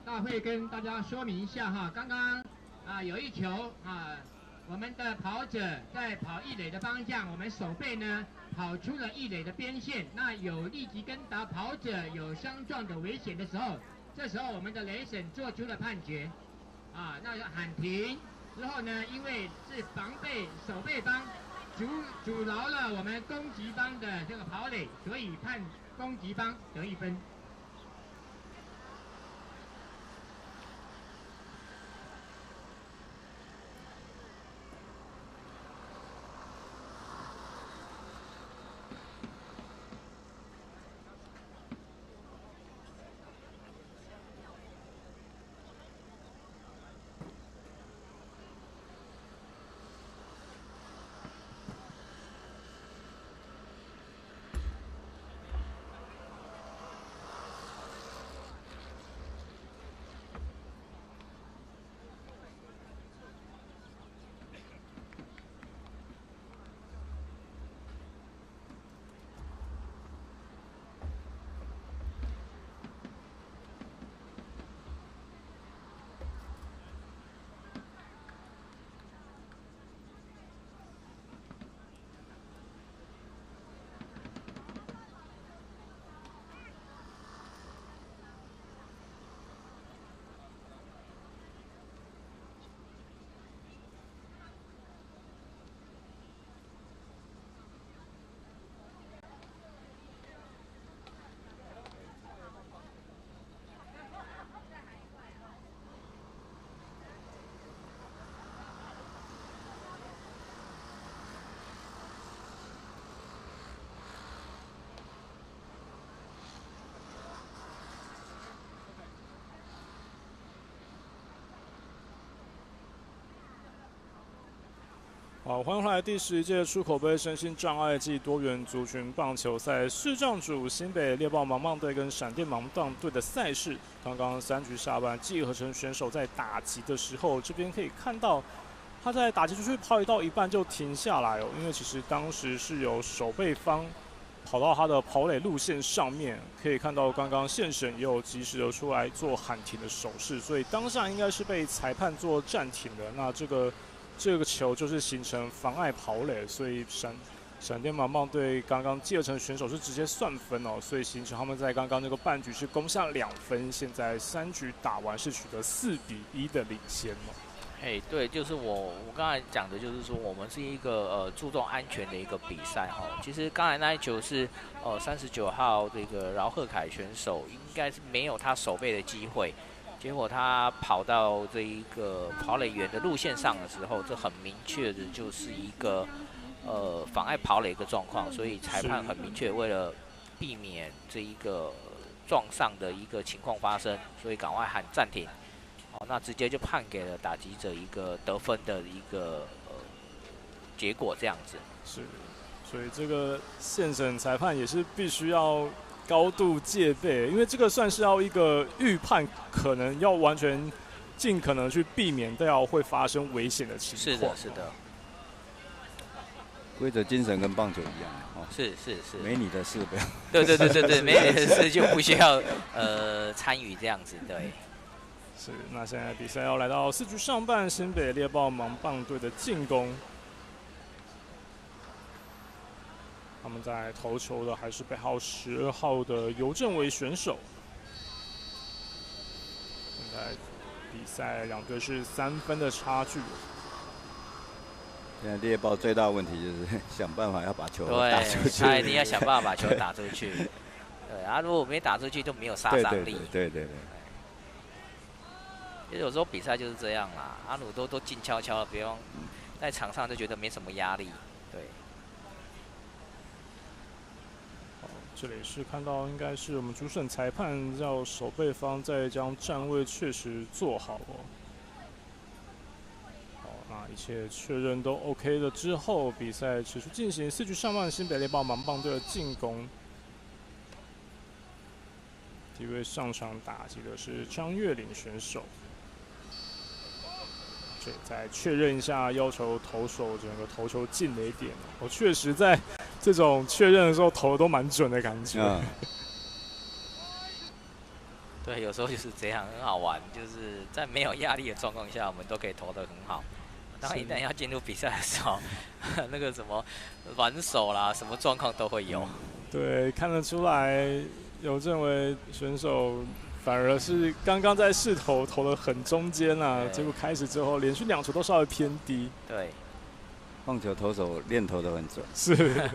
大会跟大家说明一下哈，刚刚有一球我们的跑者在跑1垒的方向，我们守备呢跑出了1垒的边线，那有立即跟跑者有相撞的危险的时候，这时候我们的雷审做出了判决，那就喊停之后呢，因为是守备方阻挠了我们攻击方的这个跑垒，所以判攻击方得1分。好，欢迎回来第11届出口杯身心障碍暨多元族群棒球赛视障组新北猎豹盲棒队跟闪电盲棒队的赛事。刚刚3局下半，季合成选手在打击的时候，这边可以看到他在打击出去跑到一半就停下来哦，因为其实当时是由守备方跑到他的跑垒路线上面，可以看到刚刚线审也有及时的出来做喊停的手势，所以当下应该是被裁判做暂停的。那这个球就是形成妨碍跑垒，所以闪电盲棒队刚刚季合成选手是直接算分哦，所以形成他们在刚刚那个半局是攻下2分，现在3局打完是取得4比1的领先哦。对，就是我刚才讲的，就是说我们是一个注重安全的一个比赛哈。其实刚才那一球是39号这个饶鹤凯选手应该是没有他守备的机会，结果他跑到这一个跑垒员的路线上的时候，这很明确的就是一个妨碍跑垒的状况，所以裁判很明确，为了避免这一个撞上的一个情况发生，所以赶快喊暂停。那直接就判给了打击者一个得分的一个结果，这样子。是，所以这个现审裁判也是必须要高度戒备，因为这个算是要一个预判，可能要完全尽可能去避免掉会发生危险的情况。是的，是的。规则精神跟棒球一样哦。是，没你的事不要。对，没你的事就不需要参与这样子，对。是，那现在比赛要来到4局上半，新北猎豹盲棒队的进攻。他们在投球的还是背号12号的尤正维选手。现在比赛两队是3分的差距。现在猎豹最大的问题就是想办法要把球打出去。他一定要想办法把球打出去。对啊，如果没打出去就没有杀伤力。对。其实有时候比赛就是这样啦，阿鲁都静悄悄的，不用在场上就觉得没什么压力。对。这里是看到应该是我们主审裁判要守备方再将站位确实做好哦。好，那一切确认都 OK 了之后，比赛持续进行，4局上半，新北猎豹盲棒队的进攻。第一位上场打击的是张月岭选手。这再确认一下，要求投手整个投球进垒点。我确实在这种确认的时候投的都蛮准的感觉。对，有时候就是这样，很好玩。就是在没有压力的状况下，我们都可以投得很好。当一旦要进入比赛的时候，那个什么软手啦，什么状况都会有。对，看得出来，有这位选手。反而是刚刚在试投得很中间啊，结果开始之后连续2球都稍微偏低。对，棒球投手练投得很准。是。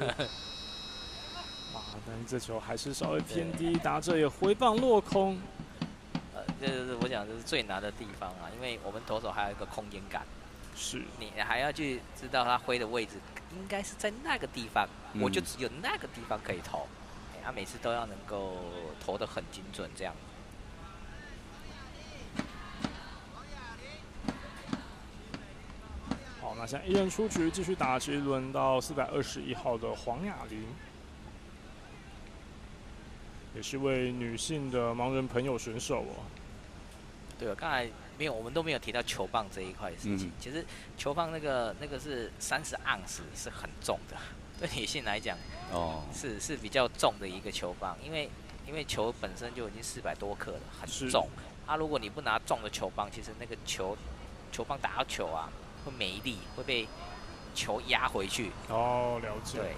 但是这球还是稍微偏低，打者也挥棒落空。这就是我讲这是最难的地方啊，因为我们投手还有一个空间感。是。你还要去知道他挥的位置应该是在那个地方，我就只有那个地方可以投。他每次都要能够投得很精准，这样。好，那现在1人出局，继续打击，轮到421号的黄雅玲，也是位女性的盲人朋友选手哦。对，刚才我们都没有提到球棒这一块的事情。其实球棒那个是30盎司，是很重的，对女性来讲，是比较重的一个球棒，因为球本身就已经400多克了，很重。如果你不拿重的球棒，其实那个球棒打到球啊。会没力，会被球压回去。了解。对。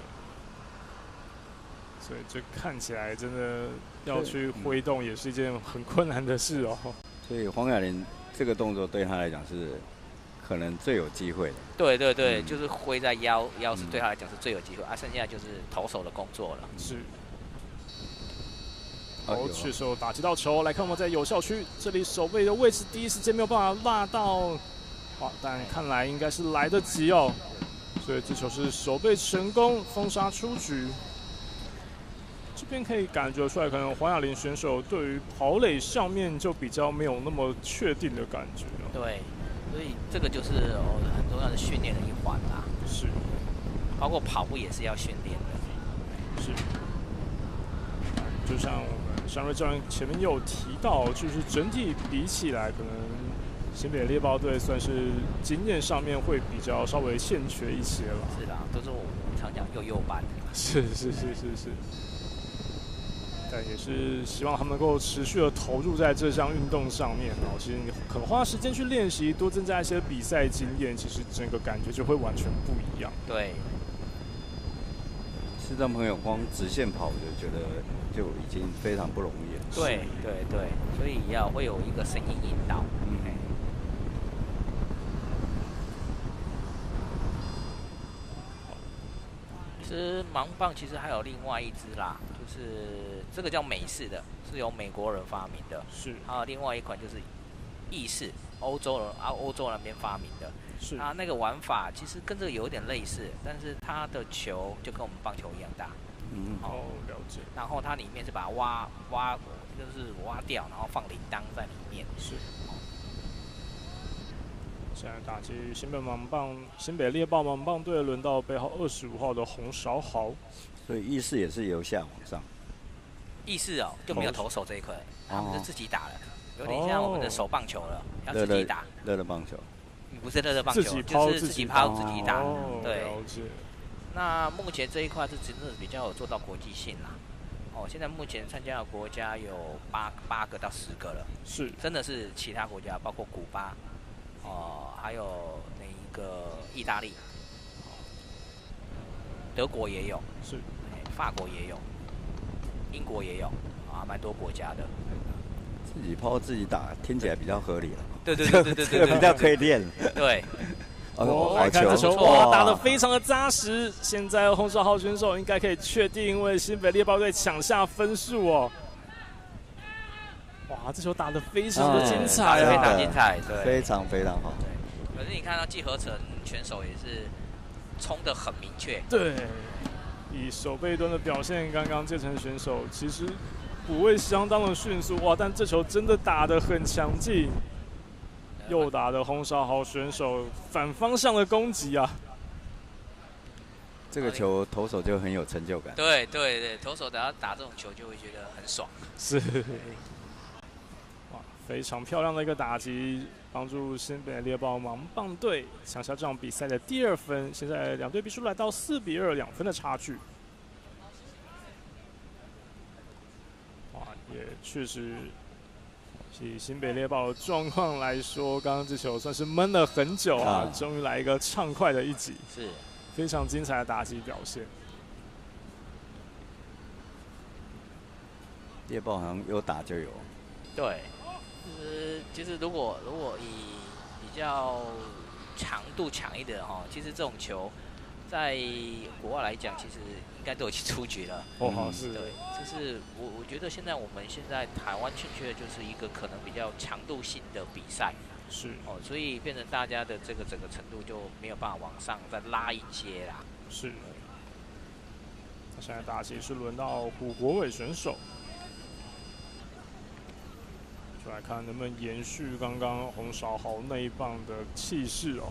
所以这看起来真的要去挥动，也是一件很困难的事哦。所以黄雅玲这个动作对他来讲是可能最有机会的。对，就是挥在腰是对他来讲是最有机会，剩下就是投手的工作了。是。好，去手打击到球，来看我们在有效区，这里守备的位置第一时间没有办法拉到。但看来应该是来得及哦，所以这球是守备成功，封杀出局。这边可以感觉出来，可能黄雅玲选手对于跑垒上面就比较没有那么确定的感觉。对，所以这个就是很重要的训练的一环啦。是，包括跑步也是要训练的。是，就像我们尚瑞教练前面有提到，就是整体比起来，可能新北猎豹队算是经验上面会比较稍微欠缺一些了。是啦，都是我们常讲幼班。是。但也是希望他们能够持续的投入在这项运动上面哦。其实你肯花时间去练习，多增加一些比赛经验，其实整个感觉就会完全不一样。对。视障朋友光直线跑就觉得就已经非常不容易了。对，所以会有一个声音引导。其实盲棒其实还有另外一支啦，就是这个叫美式的，是由美国人发明的。是。还有另外一款就是意式，欧洲那边发明的。是啊，那个玩法其实跟这个有点类似，但是它的球就跟我们棒球一样大。了解。然后它里面是把它就是挖掉，然后放铃铛在里面。是。现在打击新北猎豹盲棒队，轮到背号25号的洪韶豪。所以意式也是由下往上。意式就没有投手这一块，他们是自己打的，有点像我们的手棒球了，要自己打。乐乐棒球。不是乐乐棒球，就是自己抛自己打。对。了解。那目前这一块是真的比较有做到国际性啦。现在目前参加的国家有8个到10个了。是。真的是其他国家，包括古巴。还有那一个意大利，德国也有，是，法国也有，英国也有，蛮多国家的。自己抛自己打，听起来比较合理了。对，这个比较可以练。对。来看这球，哇，打得非常的扎实。现在洪韶豪选手应该可以确定为新北猎豹队抢下分数哦。哇，这球打得非常的精彩非常精彩，对，非常非常好。可是你看到季合成选手也是冲得很明确。对，以手背端的表现，刚刚建成选手其实补位相当的迅速，哇！但这球真的打得很强劲。右打的洪韶豪选手反方向的攻击啊！这个球投手就很有成就感。对，投手打这种球就会觉得很爽。是。哇，非常漂亮的一个打击，帮助新北猎豹盲棒队抢下这场比赛的第2分。现在两队比数来到4-2，2分的差距。哇，也确实。以新北猎豹的状况来说，刚刚这球算是闷了很久啊，终于来一个畅快的一击，是非常精彩的打击表现。猎豹好像有打就有。对，其实如果以比较强度强一点其实这种球在国外来讲，其实应该都已经出局了。是。对，就是我觉得现在我们现在台湾欠缺的就是一个可能比较强度性的比赛。是。所以变成大家的这个整个程度就没有办法往上再拉一阶啦。是。那现在打击是轮到胡国伟选手，就来看能不能延续刚刚洪韶豪那一棒的气势哦。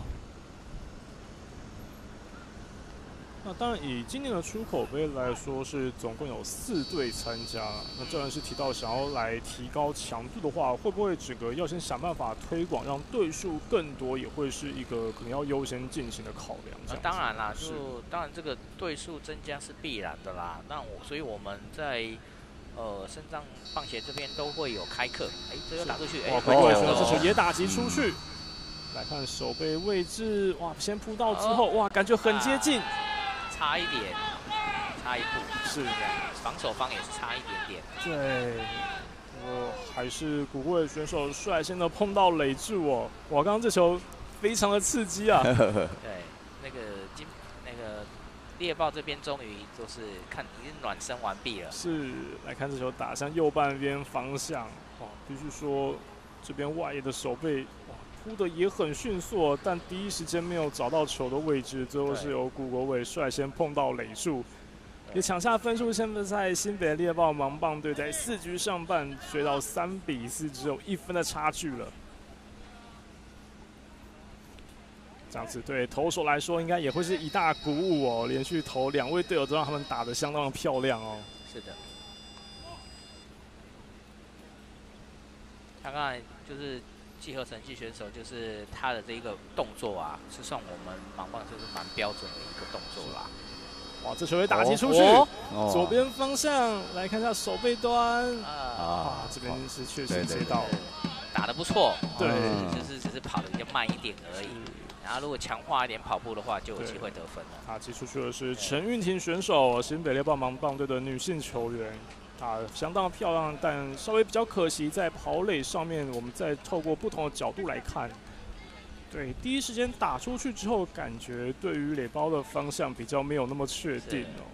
那当然，以今年的出口杯来说，是总共有4队参加。那教练是提到，想要来提高强度的话，会不会整个要先想办法推广，让队数更多，也会是一个可能要优先进行的考量。当然啦，当然这个队数增加是必然的啦。所以我们在身障棒协这边都会有开课。这又打出去，哇，国伟选手这球也打击出去。来看手背位置，哇，先扑到之后，哇，感觉很接近。差一点，差一步，是防守方也是差一点点。对，还是古贵选手率先的碰到垒柱哦。哇，刚刚这球非常的刺激啊。对，那个猎豹这边终于就是已经暖身完毕了。是，来看这球打向右半边方向，哇，必须说这边外野的手背。扑的也很迅速，但第一时间没有找到球的位置，最后是由古国伟率先碰到垒柱，也抢下分数。现在新北猎豹盲棒队在4局上半追到3-4，只有1分的差距了。这样子对投手来说，应该也会是一大鼓舞哦。连续投2位队友都让他们打得相当的漂亮哦。是的。刚刚就是季合成季选手，就是他的这一个动作啊，是算我们盲棒就是蛮标准的一个动作啦。哇，这球也打击出去，左边方向来看一下手背端这边是确实接到，打得不错，对，就是只是跑得比较慢一点而已。然后如果强化一点跑步的话，就有机会得分了。打击出去的是陈韵婷选手，新北猎豹盲棒队的女性球员。相当漂亮，但稍微比较可惜，在跑垒上面，我们再透过不同的角度来看，对，第一时间打出去之后，感觉对于垒包的方向比较没有那么确定哦，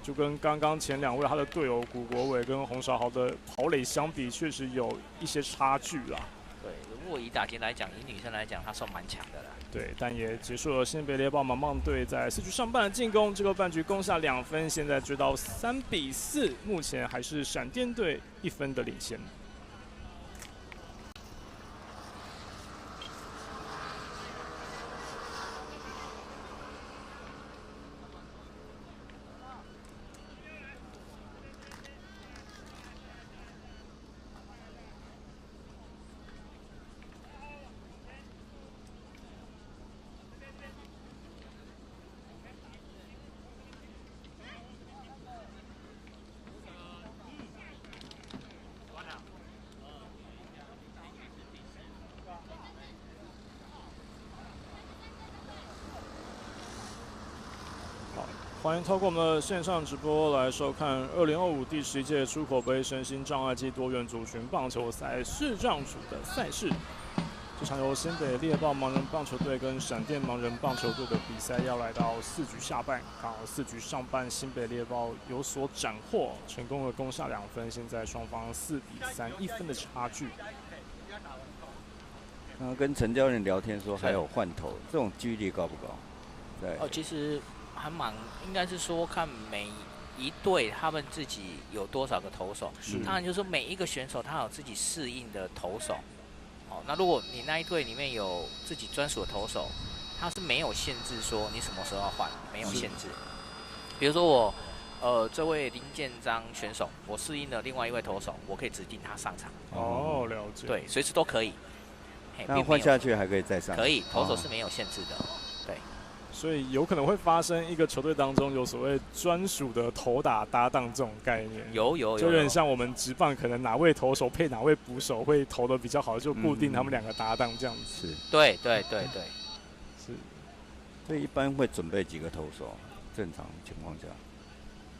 就跟刚刚前2位他的队友古国伟跟洪韶豪的跑垒相比，确实有一些差距啦。对，如果以打击来讲，以女生来讲，她算蛮强的了。对，但也结束了新北猎豹盲棒队在4局上半的进攻，这个半局攻下2分，现在追到3-4，目前还是闪电队1分的领先。欢迎透过我们的线上直播来收看2025第11届出口杯身心障碍暨多元族群棒球赛视障组的赛事。这场由新北猎豹盲人棒球队跟闪电盲人棒球队的比赛要来到4局下半，刚好4局上半新北猎豹有所斩获，成功的攻下2分，现在双方4-3，1分的差距。跟陈教练聊天说还有换头，这种几率高不高？对。其实还蛮，应该是说看每一队他们自己有多少个投手，当然就是说每一个选手他有自己适应的投手。那如果你那一队里面有自己专属的投手，他是没有限制说你什么时候要换，没有限制。比如说我，这位林建章选手，我适应了另外一位投手，我可以指定他上场。哦，了解。对，随时都可以。那换下去还可以再上？可以，投手是没有限制的。对。所以有可能会发生一个球队当中有所谓专属的投打搭档这种概念，有，就有点像我们职棒可能哪位投手配哪位捕手会投的比较好，就固定他们2个搭档这样子。对，是。所以一般会准备几个投手？正常情况下？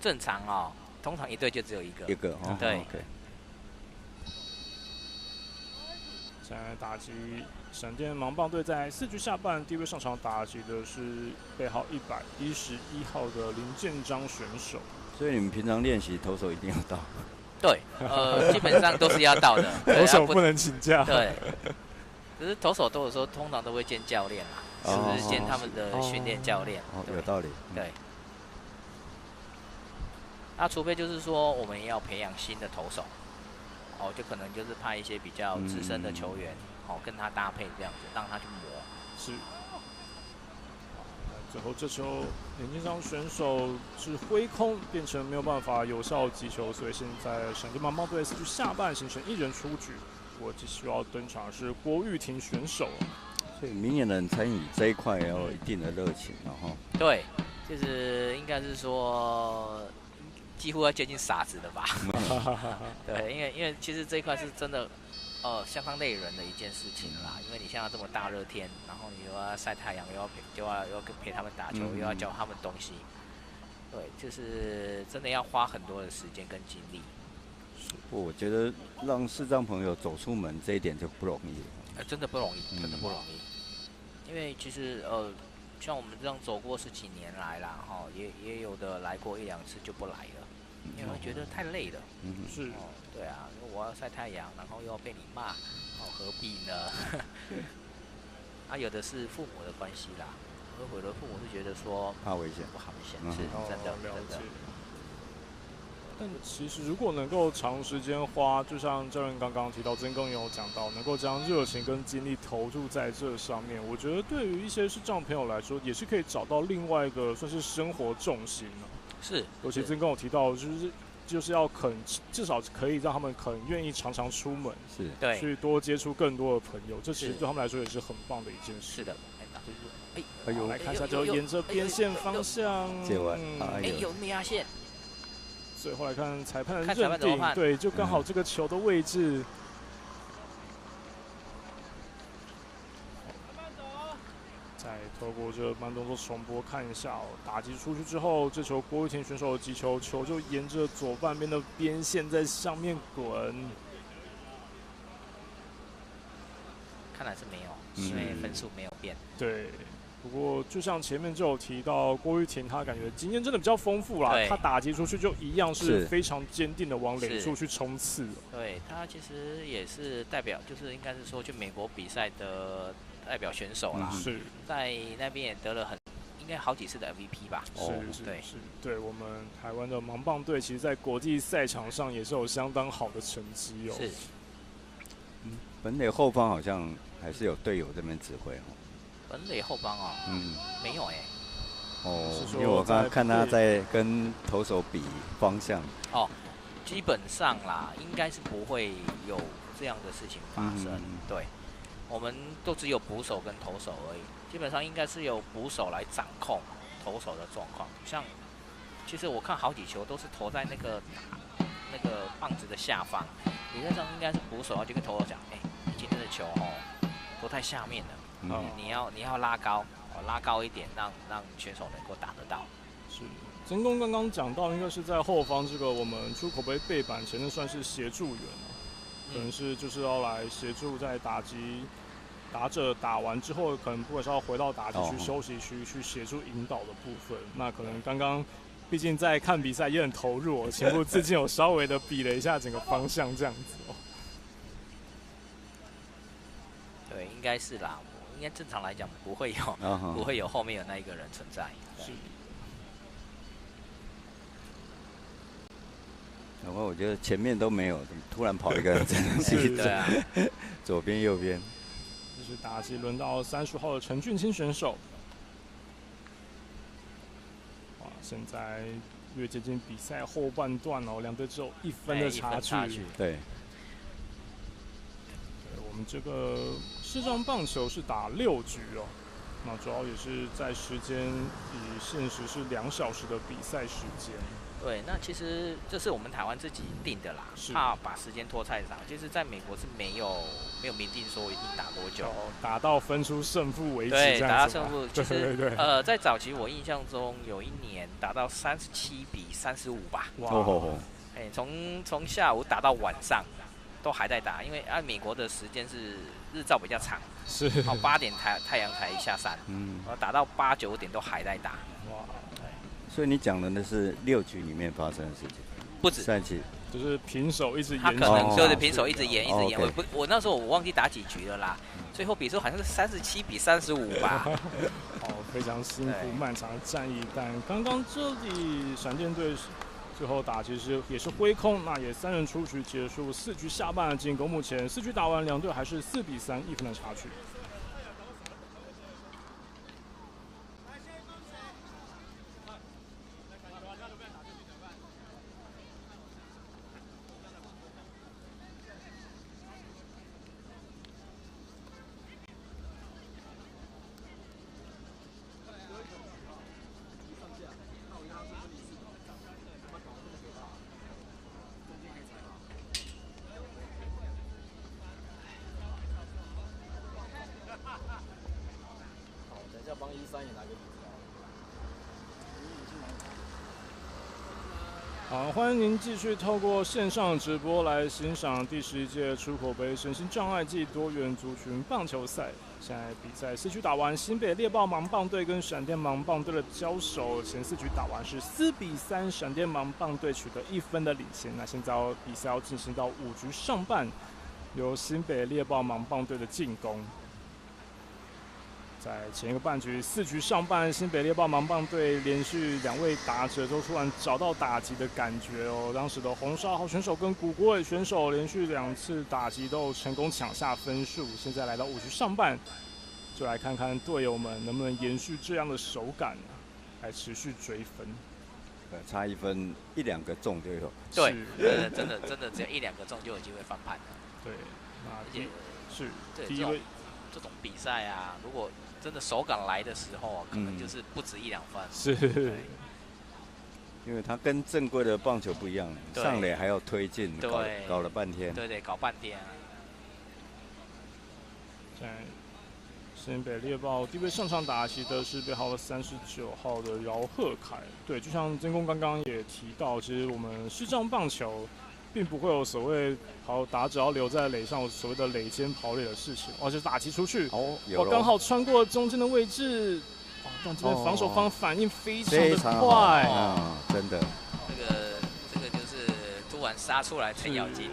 正常通常一队就只有一个。一个对。OK。现在打击闪电盲棒队在4局下半第一位上场打击的是背号111号的林建章选手。所以你们平常练习投手一定要到。对，基本上都是要到的。投手不能请假。对。可是投手都有时候通常都会见教练啦，就是见他们的训练教练。有道理。对。那除非就是说我们要培养新的投手。就可能就是派一些比较资深的球员，跟他搭配这样子，让他去磨。是。最后这球林建章选手是挥空，变成没有办法有效击球，所以现在闪电盲棒队4局下半形成1人出局。我继续要登场的是郭玉婷选手。所以明眼人参与这一块要有一定的热情，对，就是应该是说。几乎要接近傻子了吧？对，因为其实这一块是真的，相当累人的一件事情啦。因为你像这么大热天，然后你又要晒太阳，又要陪他们打球，又要教他们东西，对，就是真的要花很多的时间跟精力。我觉得让视障朋友走出门这一点就不容易了。真的不容易，真的不容易。因为其实像我们这样走过10几年来啦，也有的来过1-2次就不来了。因为觉得太累了，是，对啊，我要晒太阳，然后又要被你骂，何必呢？有的是父母的关系啦，有的父母是觉得说怕危险，不好危险，是真的。但其实如果能够长时间花，就像教练刚刚提到，曾更有讲到，能够将热情跟精力投入在这上面，我觉得对于一些视障朋友来说，也是可以找到另外一个算是生活重心了。是，尤其曾跟我提到，就是要至少可以让他们愿意常常出门，是，对，去多接触更多的朋友，这其实对他们来说也是很棒的一件事。是的，来看一下，就沿着边线方向，接完，有没压线？最后来看裁判的认定，对，就刚好这个球的位置。再透过这慢动作重播看一下打击出去之后，这球郭玉婷选手的击球，球就沿着左半边的边线在上面滚。看来是没有，因为分数没有变。对，不过就像前面就有提到，郭玉婷她感觉经验真的比较丰富啦，她打击出去就一样是非常坚定的往垒处去冲刺。对，她其实也是代表，就是应该是说去美国比赛的代表选手啦，是在那边也得了应该好几次的 MVP 吧。对，我们台湾的盲棒队其实在国际赛场上也是有相当好的成绩哦。是。本垒后方好像还是有队友这边指挥哦。本垒后方哦，没有因为我刚刚看他在跟投手比方向。基本上啦，应该是不会有这样的事情发生。对，我们都只有捕手跟投手而已，基本上应该是由捕手来掌控投手的状况。像，其实我看好几球都是投在那个棒子的下方，理论上应该是捕手要去跟投手讲，你今天的球都太下面了。你要拉高一点，让选手能够打得到。是，真公刚刚讲到，应该是在后方这个我们出口杯背板前面算是协助员可能是就是要来协助在打者打完之后，可能不管是要回到打击区、休息区去协助引导的部分。那可能刚刚毕竟在看比赛也很投入情不自禁有稍微的比了一下整个方向这样子对，应该是啦。应该正常来讲不会有后面有那一个人存在。是。然后我觉得前面都没有，突然跑一个人在那里，对啊，左边右边。这是打击轮到30号的陈俊清选手。现在越接近比赛后半段两队只有1分的差距。对。我们这个视障棒球是打6局那主要也是在时间以现实是2小时的比赛时间。对，那其实这是我们台湾自己定的啦，怕把时间拖太长。其实在美国是没有明定说一定打多久，打到分出胜负为止。对，打到胜负。其实在早期我印象中有一年打到37-35吧。哇！从下午打到晚上。都还在打，因为美国的时间是日照比较长，是8点太阳才下山，打到8、9点都还在打。哇！所以你讲的那是6局里面发生的事情，不止3局，就是平手一直延，他可能就是平手一直延。我那时候我忘记打几局了啦，最后比数好像是37-35吧。非常辛苦漫长的战役，但刚刚这里闪电队。最后打其实也是挥空，那也3人出局结束4局下半的进攻。目前4局打完，2队还是4-3，1分的差距。好，欢迎您继续透过线上直播来欣赏第11届出口杯身心障碍暨多元族群棒球赛。现在比赛4局打完，新北猎豹盲棒队跟闪电盲棒队的交手，前4局打完是4-3，闪电盲棒队取得1分的领先。那现在比赛要进行到5局上半，由新北猎豹盲棒队的进攻。在前一个半局4局上半，新北猎豹盲棒队连续2位打者都突然找到打击的感觉当时的洪少豪选手跟古国伟选手连续2次打击都成功抢下分数。现在来到5局上半，就来看看队友们能不能延续这样的手感来持续追分。差1分1、2个中就有。对，真的只要1、2个中就有机会翻盘了。对，而且是第一位这种比赛啊，如果真的手感来的时候，可能就是不止1、2分。是，因为它跟正规的棒球不一样，上垒还要推进，搞了半天。对，搞半天。在新北猎豹第一位上场打击的是背号39号的饶鹤凯。对，就像真公刚刚也提到，其实我们视障棒球并不会有所谓打者要留在垒上所谓的垒间跑垒的事情，而且打击出去，刚好穿过中间的位置，但这边防守方反应非常的快真的。这个就是突然杀出来程咬金。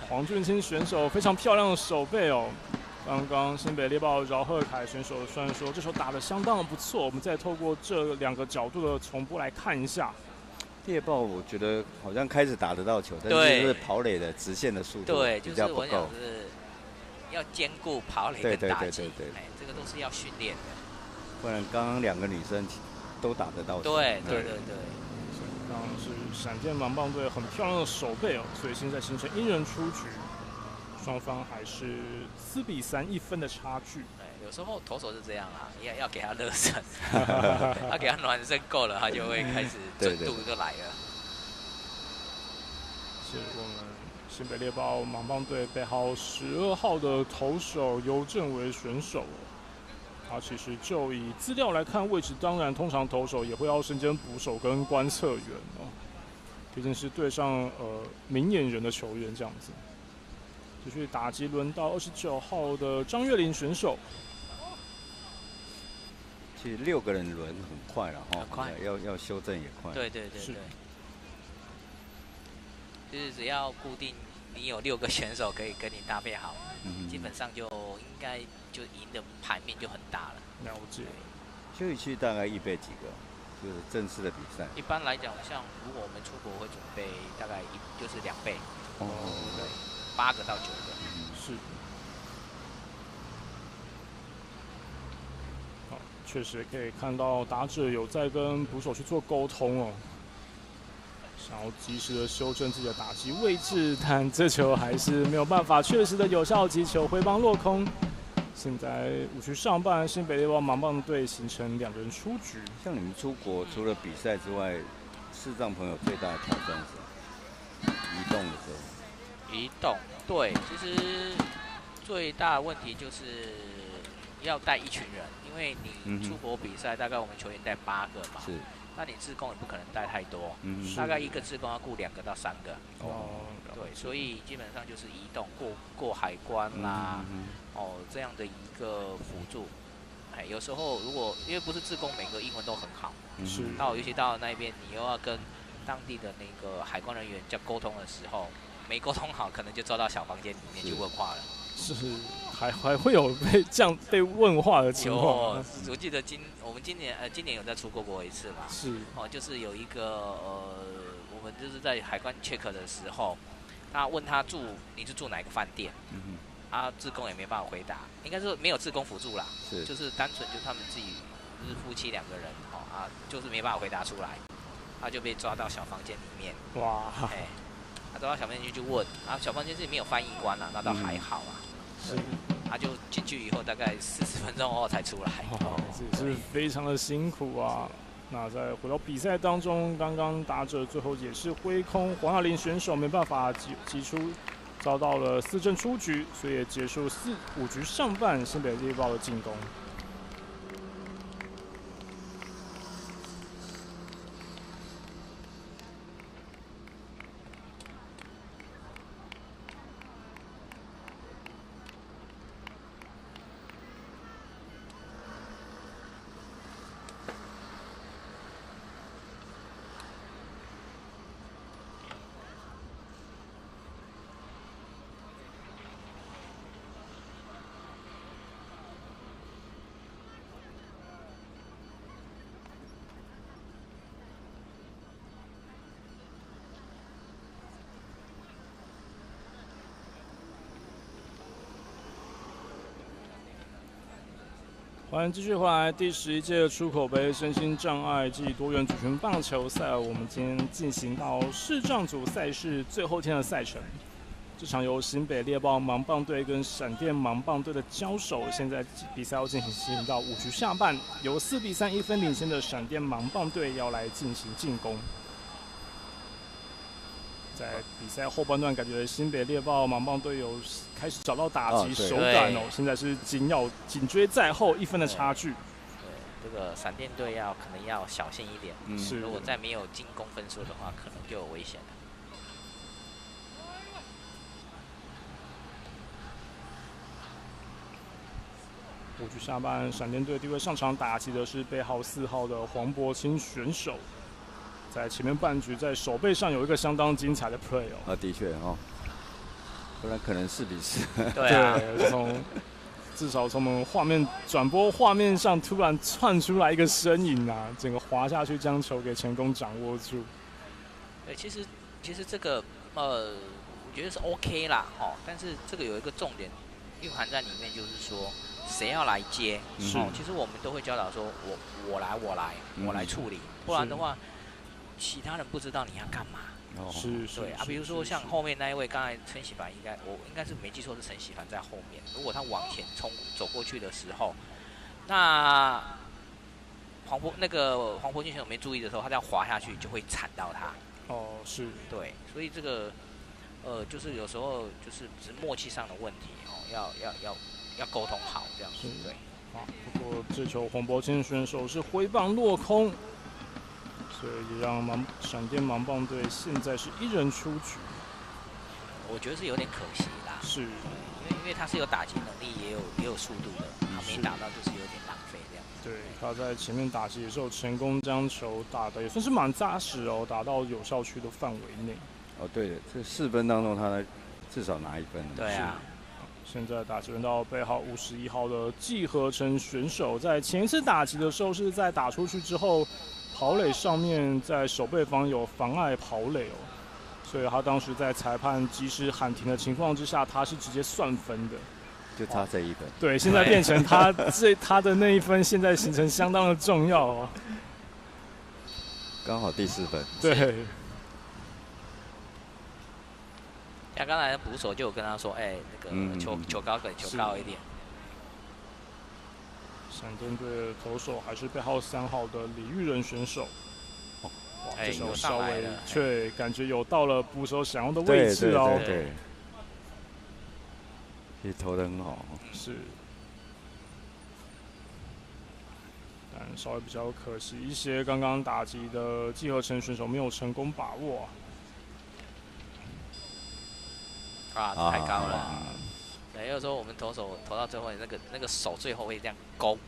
黄俊清选手非常漂亮的手背哦。刚刚新北猎豹饶鹤凯选手虽然说这球打得相当的不错，我们再透过这2个角度的重播来看一下。猎豹我觉得好像开始打得到球，但是就是跑垒的直线的速度比较不够。就是要兼顾跑垒跟打击，这个都是要训练的。不然刚刚2个女生都打得到球。对。刚刚是闪电盲棒队很漂亮的手背哦，所以现在形成1人出局。双方还是4比31分的差距。有时候投手是这样啊，要给他热身，要给他暖身够了，他就会开始准度就来了。是我们新北猎豹盲棒队背号12号的投手尤正维选手。他其实就以资料来看位置，当然通常投手也会要身兼捕手跟观测员哦，毕竟是对上明眼人的球员这样子。继续打击，轮到29号的张月玲选手。其实6个人轮很快了哈，快，要修正也快。对。就是只要固定，你有6个选手可以跟你搭配好，基本上就应该就赢的盘面就很大了。了解。休一区大概预备几个？就是正式的比赛。一般来讲，像如果我们出国会准备大概就是2倍。对，8个到9个。是。好，确实可以看到打者有在跟捕手去做沟通哦，想要及时的修正自己的打击位置，但这球还是没有办法确实的有效击球回棒落空。现在5局上半，新北猎豹盲棒队形成2人出局。像你们出国，除了比赛之外，视障朋友最大的挑战是移动的时候。移动，对，其实最大的问题就是要带一群人，因为你出国比赛，大概我们球员带8个嘛，是，那你志工也不可能带太多，大概一个志工要雇2个到3个。对，所以基本上就是移动过海关啦，这样的一个辅助。有时候如果因为不是志工每个英文都很好，是，尤其到那边你又要跟当地的那个海关人员在沟通的时候，没沟通好，可能就抓到小房间里面去问话了。是，还会有被问话的情况。我记得我们今年有在出过一次嘛，是，就是有一个我们就是在海关 check 的时候，他问他你是住哪个饭店，志工也没办法回答，应该是没有志工辅助啦，就是单纯就他们自己就是夫妻2个人，就是没办法回答出来，他就被抓到小房间里面。哇，他抓到小房间去问，小房间是没有翻译官啦，那倒还好啊。是，他就进去以后大概40分钟后才出来。这也是非常的辛苦啊。那再回到比赛当中，刚刚打者最后也是挥空，黄雅玲选手没办法击出，遭到了4阵出局，所以也结束5局上半新北猎豹的进攻。欢迎继续回来，第11届出口杯身心障碍暨多元族群棒球赛，我们今天进行到视障组赛事最后一天的赛程。这场由新北猎豹盲棒队跟闪电盲棒队的交手，现在比赛要进行到5局下半，由4比31分领先的闪电盲棒队要来进行进攻。在比赛后半段，感觉新北猎豹盲棒队有开始找到打击手感哦。现在是紧追在后1分的差距。对，这个闪电队可能要小心一点。如果再没有进攻分数的话，可能就有危险了。捕局下半，闪电队第一位上场打击的是背号4号的黄博清选手，在前面半局在手背上有一个相当精彩的 play 哦。的确哦，不然可能4比4。对啊，至少从我们画面转播画面上突然窜出来一个身影啊，整个滑下去将球给成功掌握住。对，其实这个我觉得是 OK 啦，但是这个有一个重点蕴含在里面，就是说谁要来接，其实我们都会教导说我来处理，不然的话，其他人不知道你要干嘛。对啊，比如说像后面那一位，刚才陈喜凡我应该是没记错是陈喜凡在后面。如果他往前走过去的时候，那黄渤俊选手没注意的时候，他这样滑下去就会铲到他。是。对，所以这个就是有时候就是只是默契上的问题要沟通好这样子。对。不过这球黄渤清选手是挥棒落空。所以也让闪电盲棒队现在是1人出局，我觉得是有点可惜啦。是，因为他是有打击能力，也有速度的，他没打到就是有点浪费这样。对，他在前面打击的时候成功将球打得也算是蛮扎实哦，打到有效区的范围内。对的，这4分当中他至少拿1分。对啊。现在打击轮到背号51号的季和成选手，在前一次打击的时候是在打出去之后。跑垒上面在手背方有妨碍跑垒哦，所以他当时在裁判及时喊停的情况之下，他是直接算分的，就差这1分。对，现在变成他的那1分，现在形成相当的重要哦。刚好第4分。对。像刚才的捕手就有跟他说，那个球高一点。闪电队的投手还是背号3号的李玉仁选手，这球稍微却感觉有到了捕手想要的位置哦。对，也投得很好。是，但稍微比较可惜一些，刚刚打击的季和成选手没有成功把握。太高了。对，有时候我们投手投到最后，那个手最后会这样勾，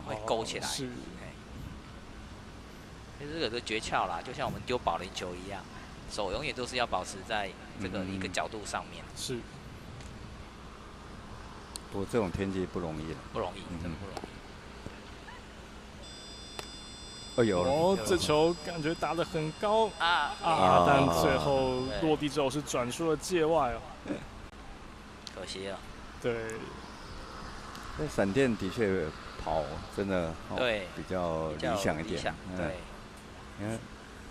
会勾起来。是。其实这个是诀窍啦，就像我们丢保龄球一样，手永远都是要保持在这个一个角度上面。是。不过这种天气不容易了。不容易，真的不容易。有这球感觉打得很高但最后落地之后是转出了界外哦。可惜了。对，那闪电的确跑真的比较理想一点。对，你看，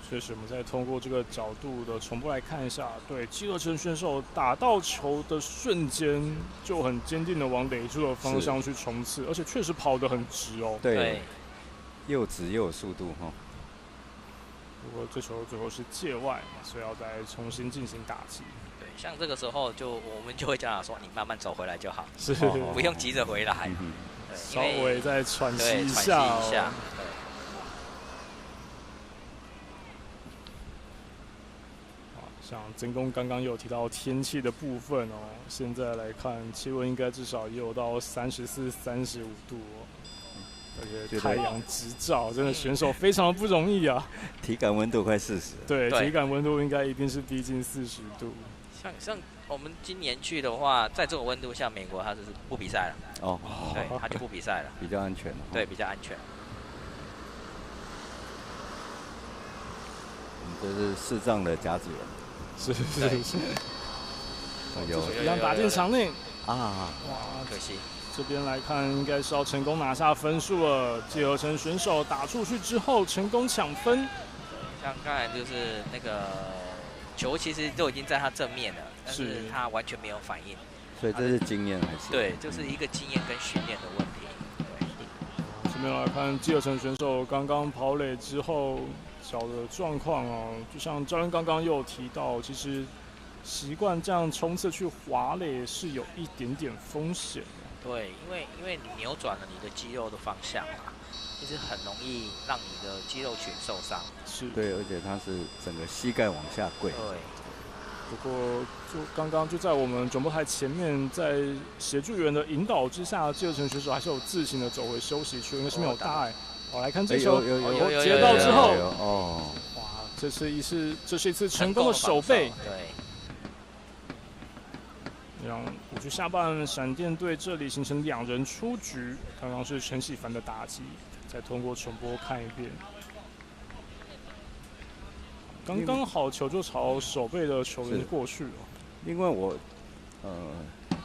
确实我们再通过这个角度的重播来看一下，对，季和成选手打到球的瞬间就很坚定的往垒柱的方向去冲刺，而且确实跑得很直哦。对，又直又有速度哈。不过这球最后是界外嘛，所以要再重新进行打击。像这个时候我们就会教他说，你慢慢走回来就好，是不用急着回来，稍微再喘息一下。像真宫刚刚有提到天气的部分哦，现在来看气温应该至少也有到34、35度哦，而且太阳直照，真的选手非常的不容易啊。体感温度快40。对，体感温度应该一定是逼近40度。像我们今年去的话，在这种温度下，美国它是不比赛了。对，它就不比赛了，比较安全。对，比较安全。我们这是视障的甲子园。是。有。让打进场内哇，可惜。这边来看，应该是要成功拿下分数了。季和成选手打出去之后，成功抢分。像刚才就是那个。球其实都已经在他正面了，但是他完全没有反应，所以这是经验还是？对，就是一个经验跟训练的问题。对。这边来看季和成选手刚刚跑垒之后脚的状况哦，就像教练刚刚又有提到，其实习惯这样冲刺去滑垒是有一点点风险。对，因为你扭转了你的肌肉的方向嘛。其实很容易让你的肌肉群受伤。是。对，而且它是整个膝盖往下跪。对。不过就刚刚就在我们转播台前面，在协助员的引导之下，季乐成选手还是有自行的走回休息区，应该是没有大碍。好，来看这球，接到之后，哇，这是一次成功的守备。对。让5局下半闪电队这里形成2人出局，刚刚是陈喜凡的打击，再通过重播看一遍。刚刚好球就朝守备的球员过去了。因为我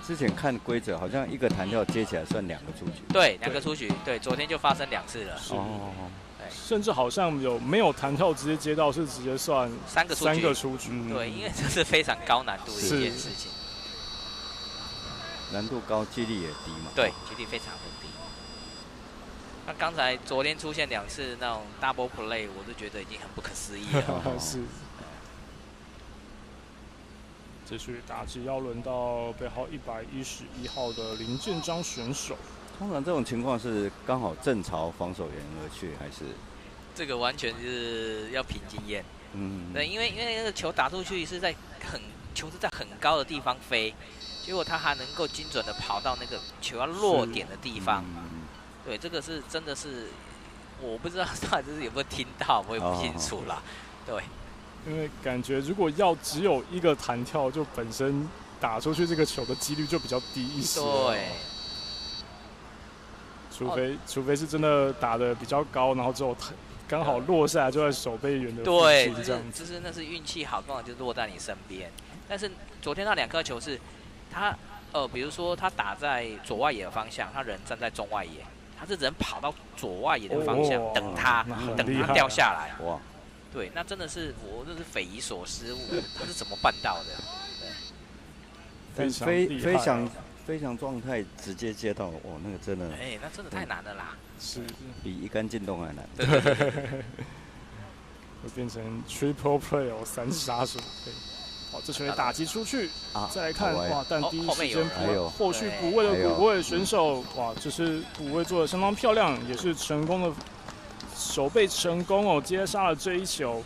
之前看规则，好像一个弹跳接起来算2个出局。对，2个出局。对，昨天就发生2次了。哦。甚至好像没有弹跳直接接到，是直接算3个出局。对，因为这是非常高难度的一件事情。难度高，几率也低嘛。对，几率非常的低。那昨天出现2次那种 double play， 我就觉得已经很不可思议了。是。这局打击要轮到背号111号的林建章选手。通常这种情况是刚好正朝防守员而去，还是？这个完全是要凭经验。对，因为那个球打出去是球是在很高的地方飞。结果他还能够精准的跑到那个球要落点的地方，对，这个是真的是，我不知道到底是有没有听到，我也不清楚啦。对，因为感觉如果要只有一个弹跳，就本身打出去这个球的几率就比较低一些。对，除非是真的打得比较高，然后之后刚好落下来就在守备员的附近这样子。对，那是运气好，刚好就落在你身边。但是昨天那2颗球是。他比如说他打在左外野的方向，他人站在中外野，他是人跑到左外野的方向等他掉下来。哇，对，那真的是我真是匪夷所思，他是怎么办到的？对，飞翔状态直接接到，哇，那个真的，那真的太难了啦，是比一杆进洞还难。对。会变成 triple play 3杀手。好，这球也打击出去，再来看哇，但第一时间后续补位的补位选手，哇，这是补位做的相当漂亮，也是成功的守备成功哦，接杀了这一球。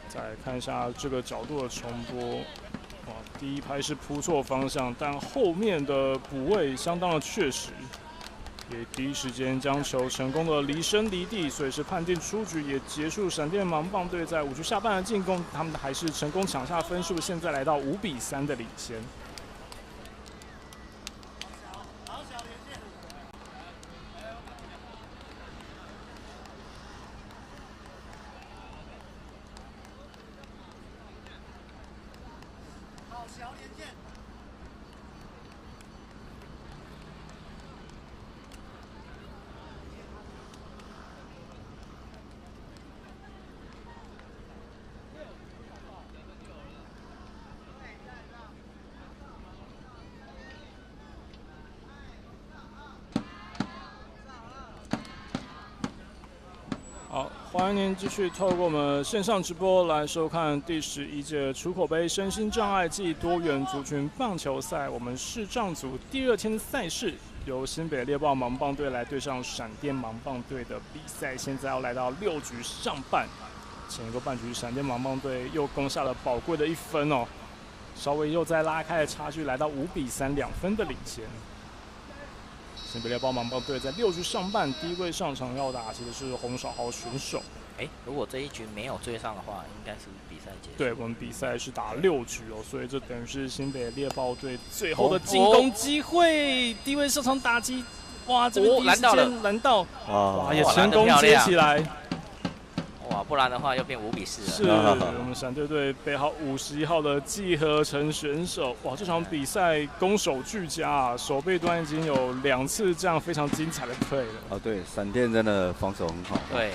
再来看一下这个角度的重播，哇，第一拍是扑错方向，但后面的补位相当的确实。也第一时间将球成功的离身离地，所以是判定出局，也结束闪电盲棒队在5局下半的进攻，他们还是成功抢下分数，现在来到5-3的领先。好，欢迎您继续透过我们线上直播来收看第11届楚口杯身心障碍暨多元族群棒球赛。我们视障组第2天的赛事，由新北猎豹盲棒队来对上闪电盲棒队的比赛，现在要来到6局上半。前一个半局，闪电盲棒队又攻下了宝贵的1分哦，稍微又再拉开了差距，来到5-3，2分的领先。新北猎豹盲棒队在6局上半第一位上场要打击的是洪少豪选手。如果这一局没有追上的话，应该是比赛结束。对，我们比赛是打6局哦，所以这等于是新北猎豹队最后的进攻机会。第一位上场打击，哇，这边第一时间拦到，哇，也成功接起来。哇，不然的话又变5-4了。是我们闪队背号51号的季和成选手，哇，这场比赛攻守俱佳啊，守备端已经有2次这样非常精彩的 play 了。哦，对，闪电真的防守很好。对。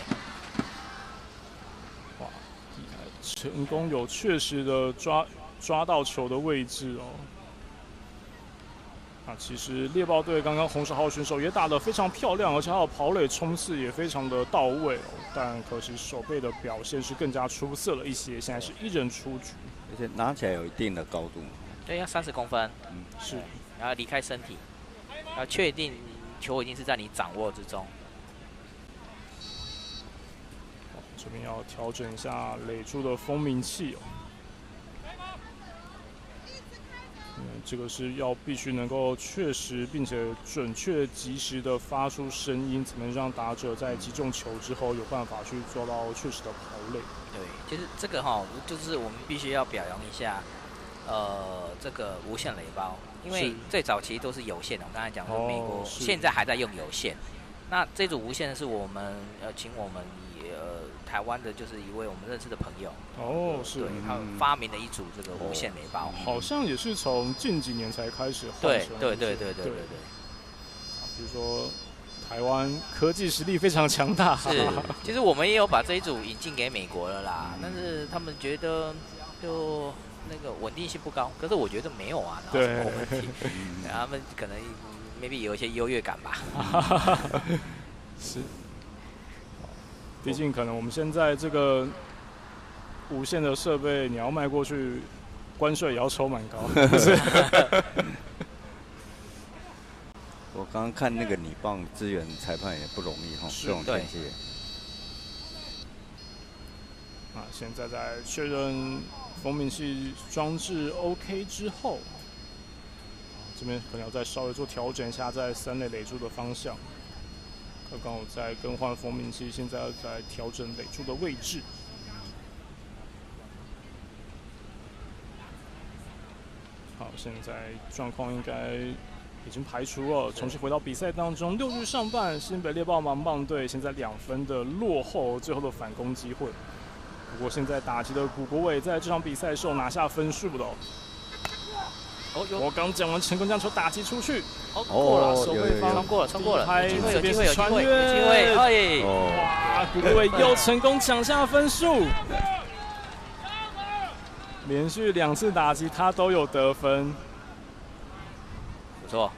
哇，成功有确实的抓到球的位置哦。其实猎豹队刚刚洪少豪选手也打得非常漂亮，而且他的跑垒冲刺也非常的到位哦。但可惜守备的表现是更加出色了一些，现在是1人出局，而且拿起来有一定的高度。对，要30公分。是。然后离开身体，要确定球已经是在你掌握之中。球这边要调整一下垒柱的风鸣器哦。这个是要必须能够确实并且准确及时的发出声音，才能让打者在击中球之后有办法去做到确实的跑垒。对，其实这个就是我们必须要表扬一下，这个无线垒包，因为最早其实都是有线的。我刚才讲说美国现在还在用有线，那这组无线是我们请我们台湾的就是一位我们认识的朋友是，对，他发明了一组这个无线垒包，好像也是从近几年才开始换成。对。比如说台湾科技实力非常强大，是，其实我们也有把这一组引进给美国了啦，但是他们觉得就那个稳定性不高，可是我觉得没有啊，哪有什么问题？他们可能 maybe 有一些优越感吧。是。毕竟，可能我们现在这个无线的设备，你要卖过去，关税也要抽蛮高。我刚刚看那个拟棒支援裁判也不容易哈，这种天气。现在在确认风鸣器装置 OK 之后，这边可能要再稍微做调整一下，在三垒垒柱的方向。刚刚我在更换风鸣器，现在要在调整垒柱的位置。好，现在状况应该已经排除了，重新回到比赛当中。6局上半，新北猎豹盲棒队现在2分的落后，最后的反攻机会。不过现在打击的古国伟在这场比赛是有拿下分数的我刚讲完，成功将球打击出去。过了，守备方冲过了，有机会，哇，古国伟又成功抢下分数，连续2次打击他都有得分，不错。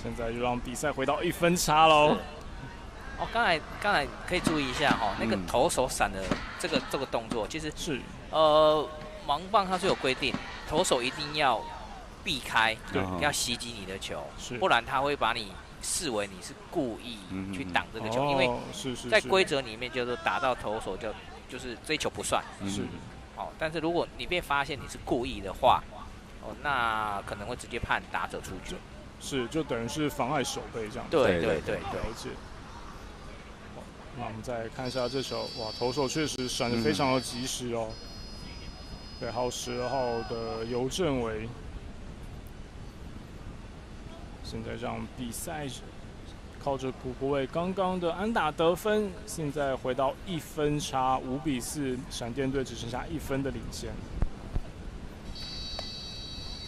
现在就让比赛回到1分差喽。刚才可以注意一下那个投手闪的这个动作，其实是盲棒它是有规定，投手一定要避开，要袭击你的球，不然他会把你视为你是故意去挡这个球，因为在规则里面就是打到投手就是这一球不算，但是如果你被发现你是故意的话，那可能会直接判打者出局，就等于是妨碍守备这样。对，了解。那我们再看一下这球，哇，投手确实闪得非常的及时哦。对，还有12号的尤正伟，现在让比赛靠着古国伟刚刚的安打得分，现在回到1分差，5比4，闪电队只剩下1分的领先。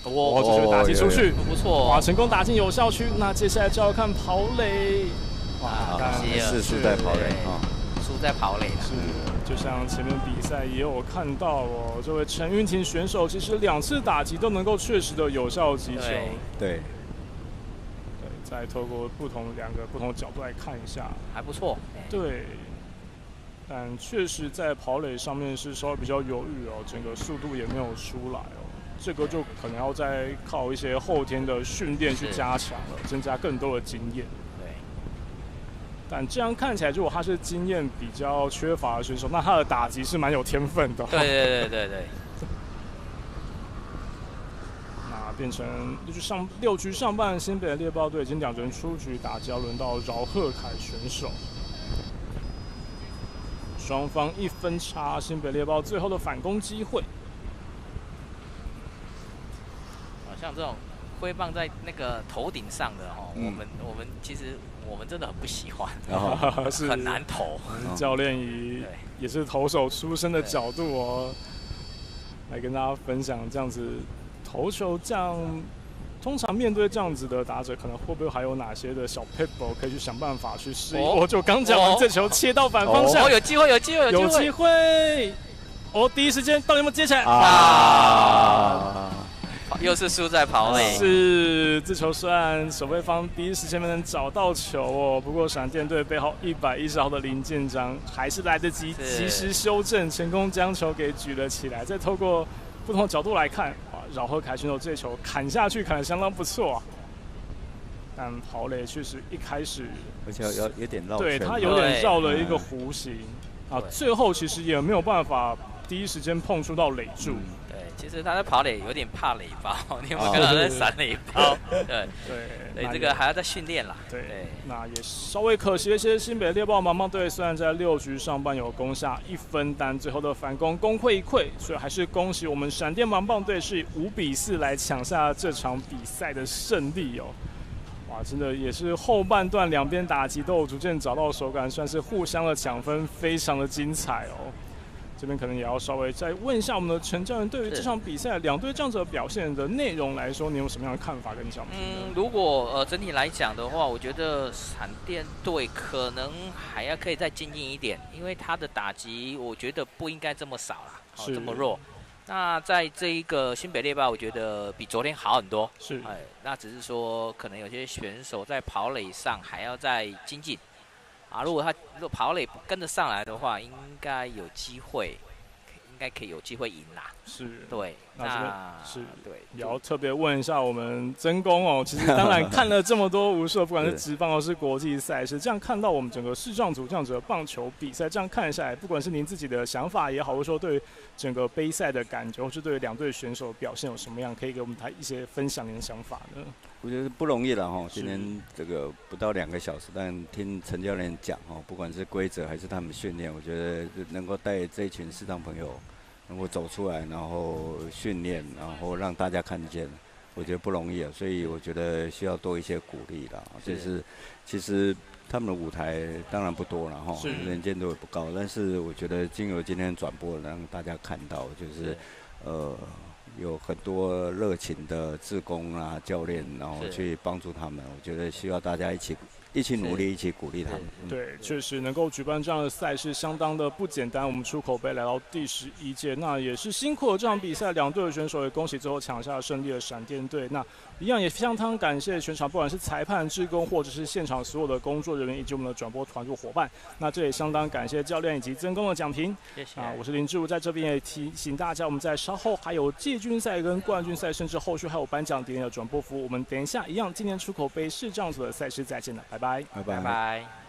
这球打击出去，不错，哇，成功打进有效区。那接下来就要看跑垒。是在跑垒输在跑垒了。就像前面比赛也有看到这位陈云婷选手其实2次打击都能够确实的有效击球。对，再透过2个不同角度来看一下，还不错。对，但确实在跑垒上面是稍微比较犹豫整个速度也没有出来这个就可能要再靠一些后天的训练去加强了，增加更多的经验。但这样看起来，如果他是经验比较缺乏的选手，那他的打击是蛮有天分的。对。那变成6局上半，新北的猎豹队已经2人出局，打击要轮到饶鹤凯选手。双方1分差，新北猎豹最后的反攻机会。像这种挥棒在那个头顶上的我们其实我们真的很不喜欢，很难投。教练以也是投手出身的角度来跟大家分享这样子投球这样。通常面对这样子的打者，可能会不会还有哪些的小 pitfall 可以去想办法去适应？我就刚讲完这球切到反方向，有机会！第一时间到底有没有接起来？又是输在跑垒。是，这球虽然守备方第一时间没能找到球不过闪电队背后110号的林建章还是来得及及时修正，成功将球给举了起来。再透过不同的角度来看，饶鹤凯选手这球砍下去砍得相当不错但跑垒确实一开始，而且有点绕圈，对他有点绕了一个弧形。啊，最后其实也没有办法第一时间碰触到垒柱。对，其实他在跑垒有点怕垒包，你有没有看到他在闪垒包？对，所以这个还要再训练啦。对，那也稍微可惜一些，新北猎豹盲棒队虽然在6局上半有攻下1分，但最后的反攻功亏一篑，所以还是恭喜我们闪电盲棒队是5比4来抢下这场比赛的胜利哦。哇，真的也是后半段两边打击都有逐渐找到手感，算是互相的抢分，非常的精彩哦。这边可能也要稍微再问一下我们的陈教练，对于这场比赛两队这样子的表现的内容来说，你有什么样的看法跟想法？如果整体来讲的话，我觉得闪电队可能还要可以再精进一点，因为他的打击我觉得不应该这么少啦，这么弱。那在这一个新北猎豹，我觉得比昨天好很多。是，那只是说可能有些选手在跑垒上还要再精进。如果跑垒跟得上来的话，应该有机会，应该可以有机会赢啦。是，对，那是对。也要特别问一下我们曾公哦，其实当然看了这么多无数，不管是职棒或是国际赛事，这样看到我们整个视障组这样子的棒球比赛，这样看下来，不管是您自己的想法也好，或者说对整个杯赛的感觉，或是对两队选手表现有什么样，可以给我们谈一些分享您的想法呢？我觉得不容易了哈，今天这个不到2个小时，但听陈教练讲哈，不管是规则还是他们训练，我觉得能够带这一群视障朋友能够走出来，然后训练，然后让大家看见，我觉得不容易啊，所以我觉得需要多一些鼓励啦。就是其实他们的舞台当然不多了哈，能见度也不高，但是我觉得经由今天转播，让大家看到就是有很多热情的志工啊、教练，然后去帮助他们。我觉得需要大家一起努力，一起鼓励他们。对，确实能够举办这样的赛事，相当的不简单。我们出口杯来到第11届，那也是辛苦了这场比赛，两队的选手也恭喜最后抢下胜利的闪电队。那一样也相当感谢全场，不管是裁判、志工，或者是现场所有的工作人员以及我们的转播团队伙伴。那这也相当感谢教练以及曾公的奖评。谢谢。我是林志儒，在这边也提醒大家，我们在稍后还有季军赛跟冠军赛，甚至后续还有颁奖典礼的转播服务。我们等一下一样，今年出口杯视障组的赛事再见了，拜拜，拜拜。拜拜。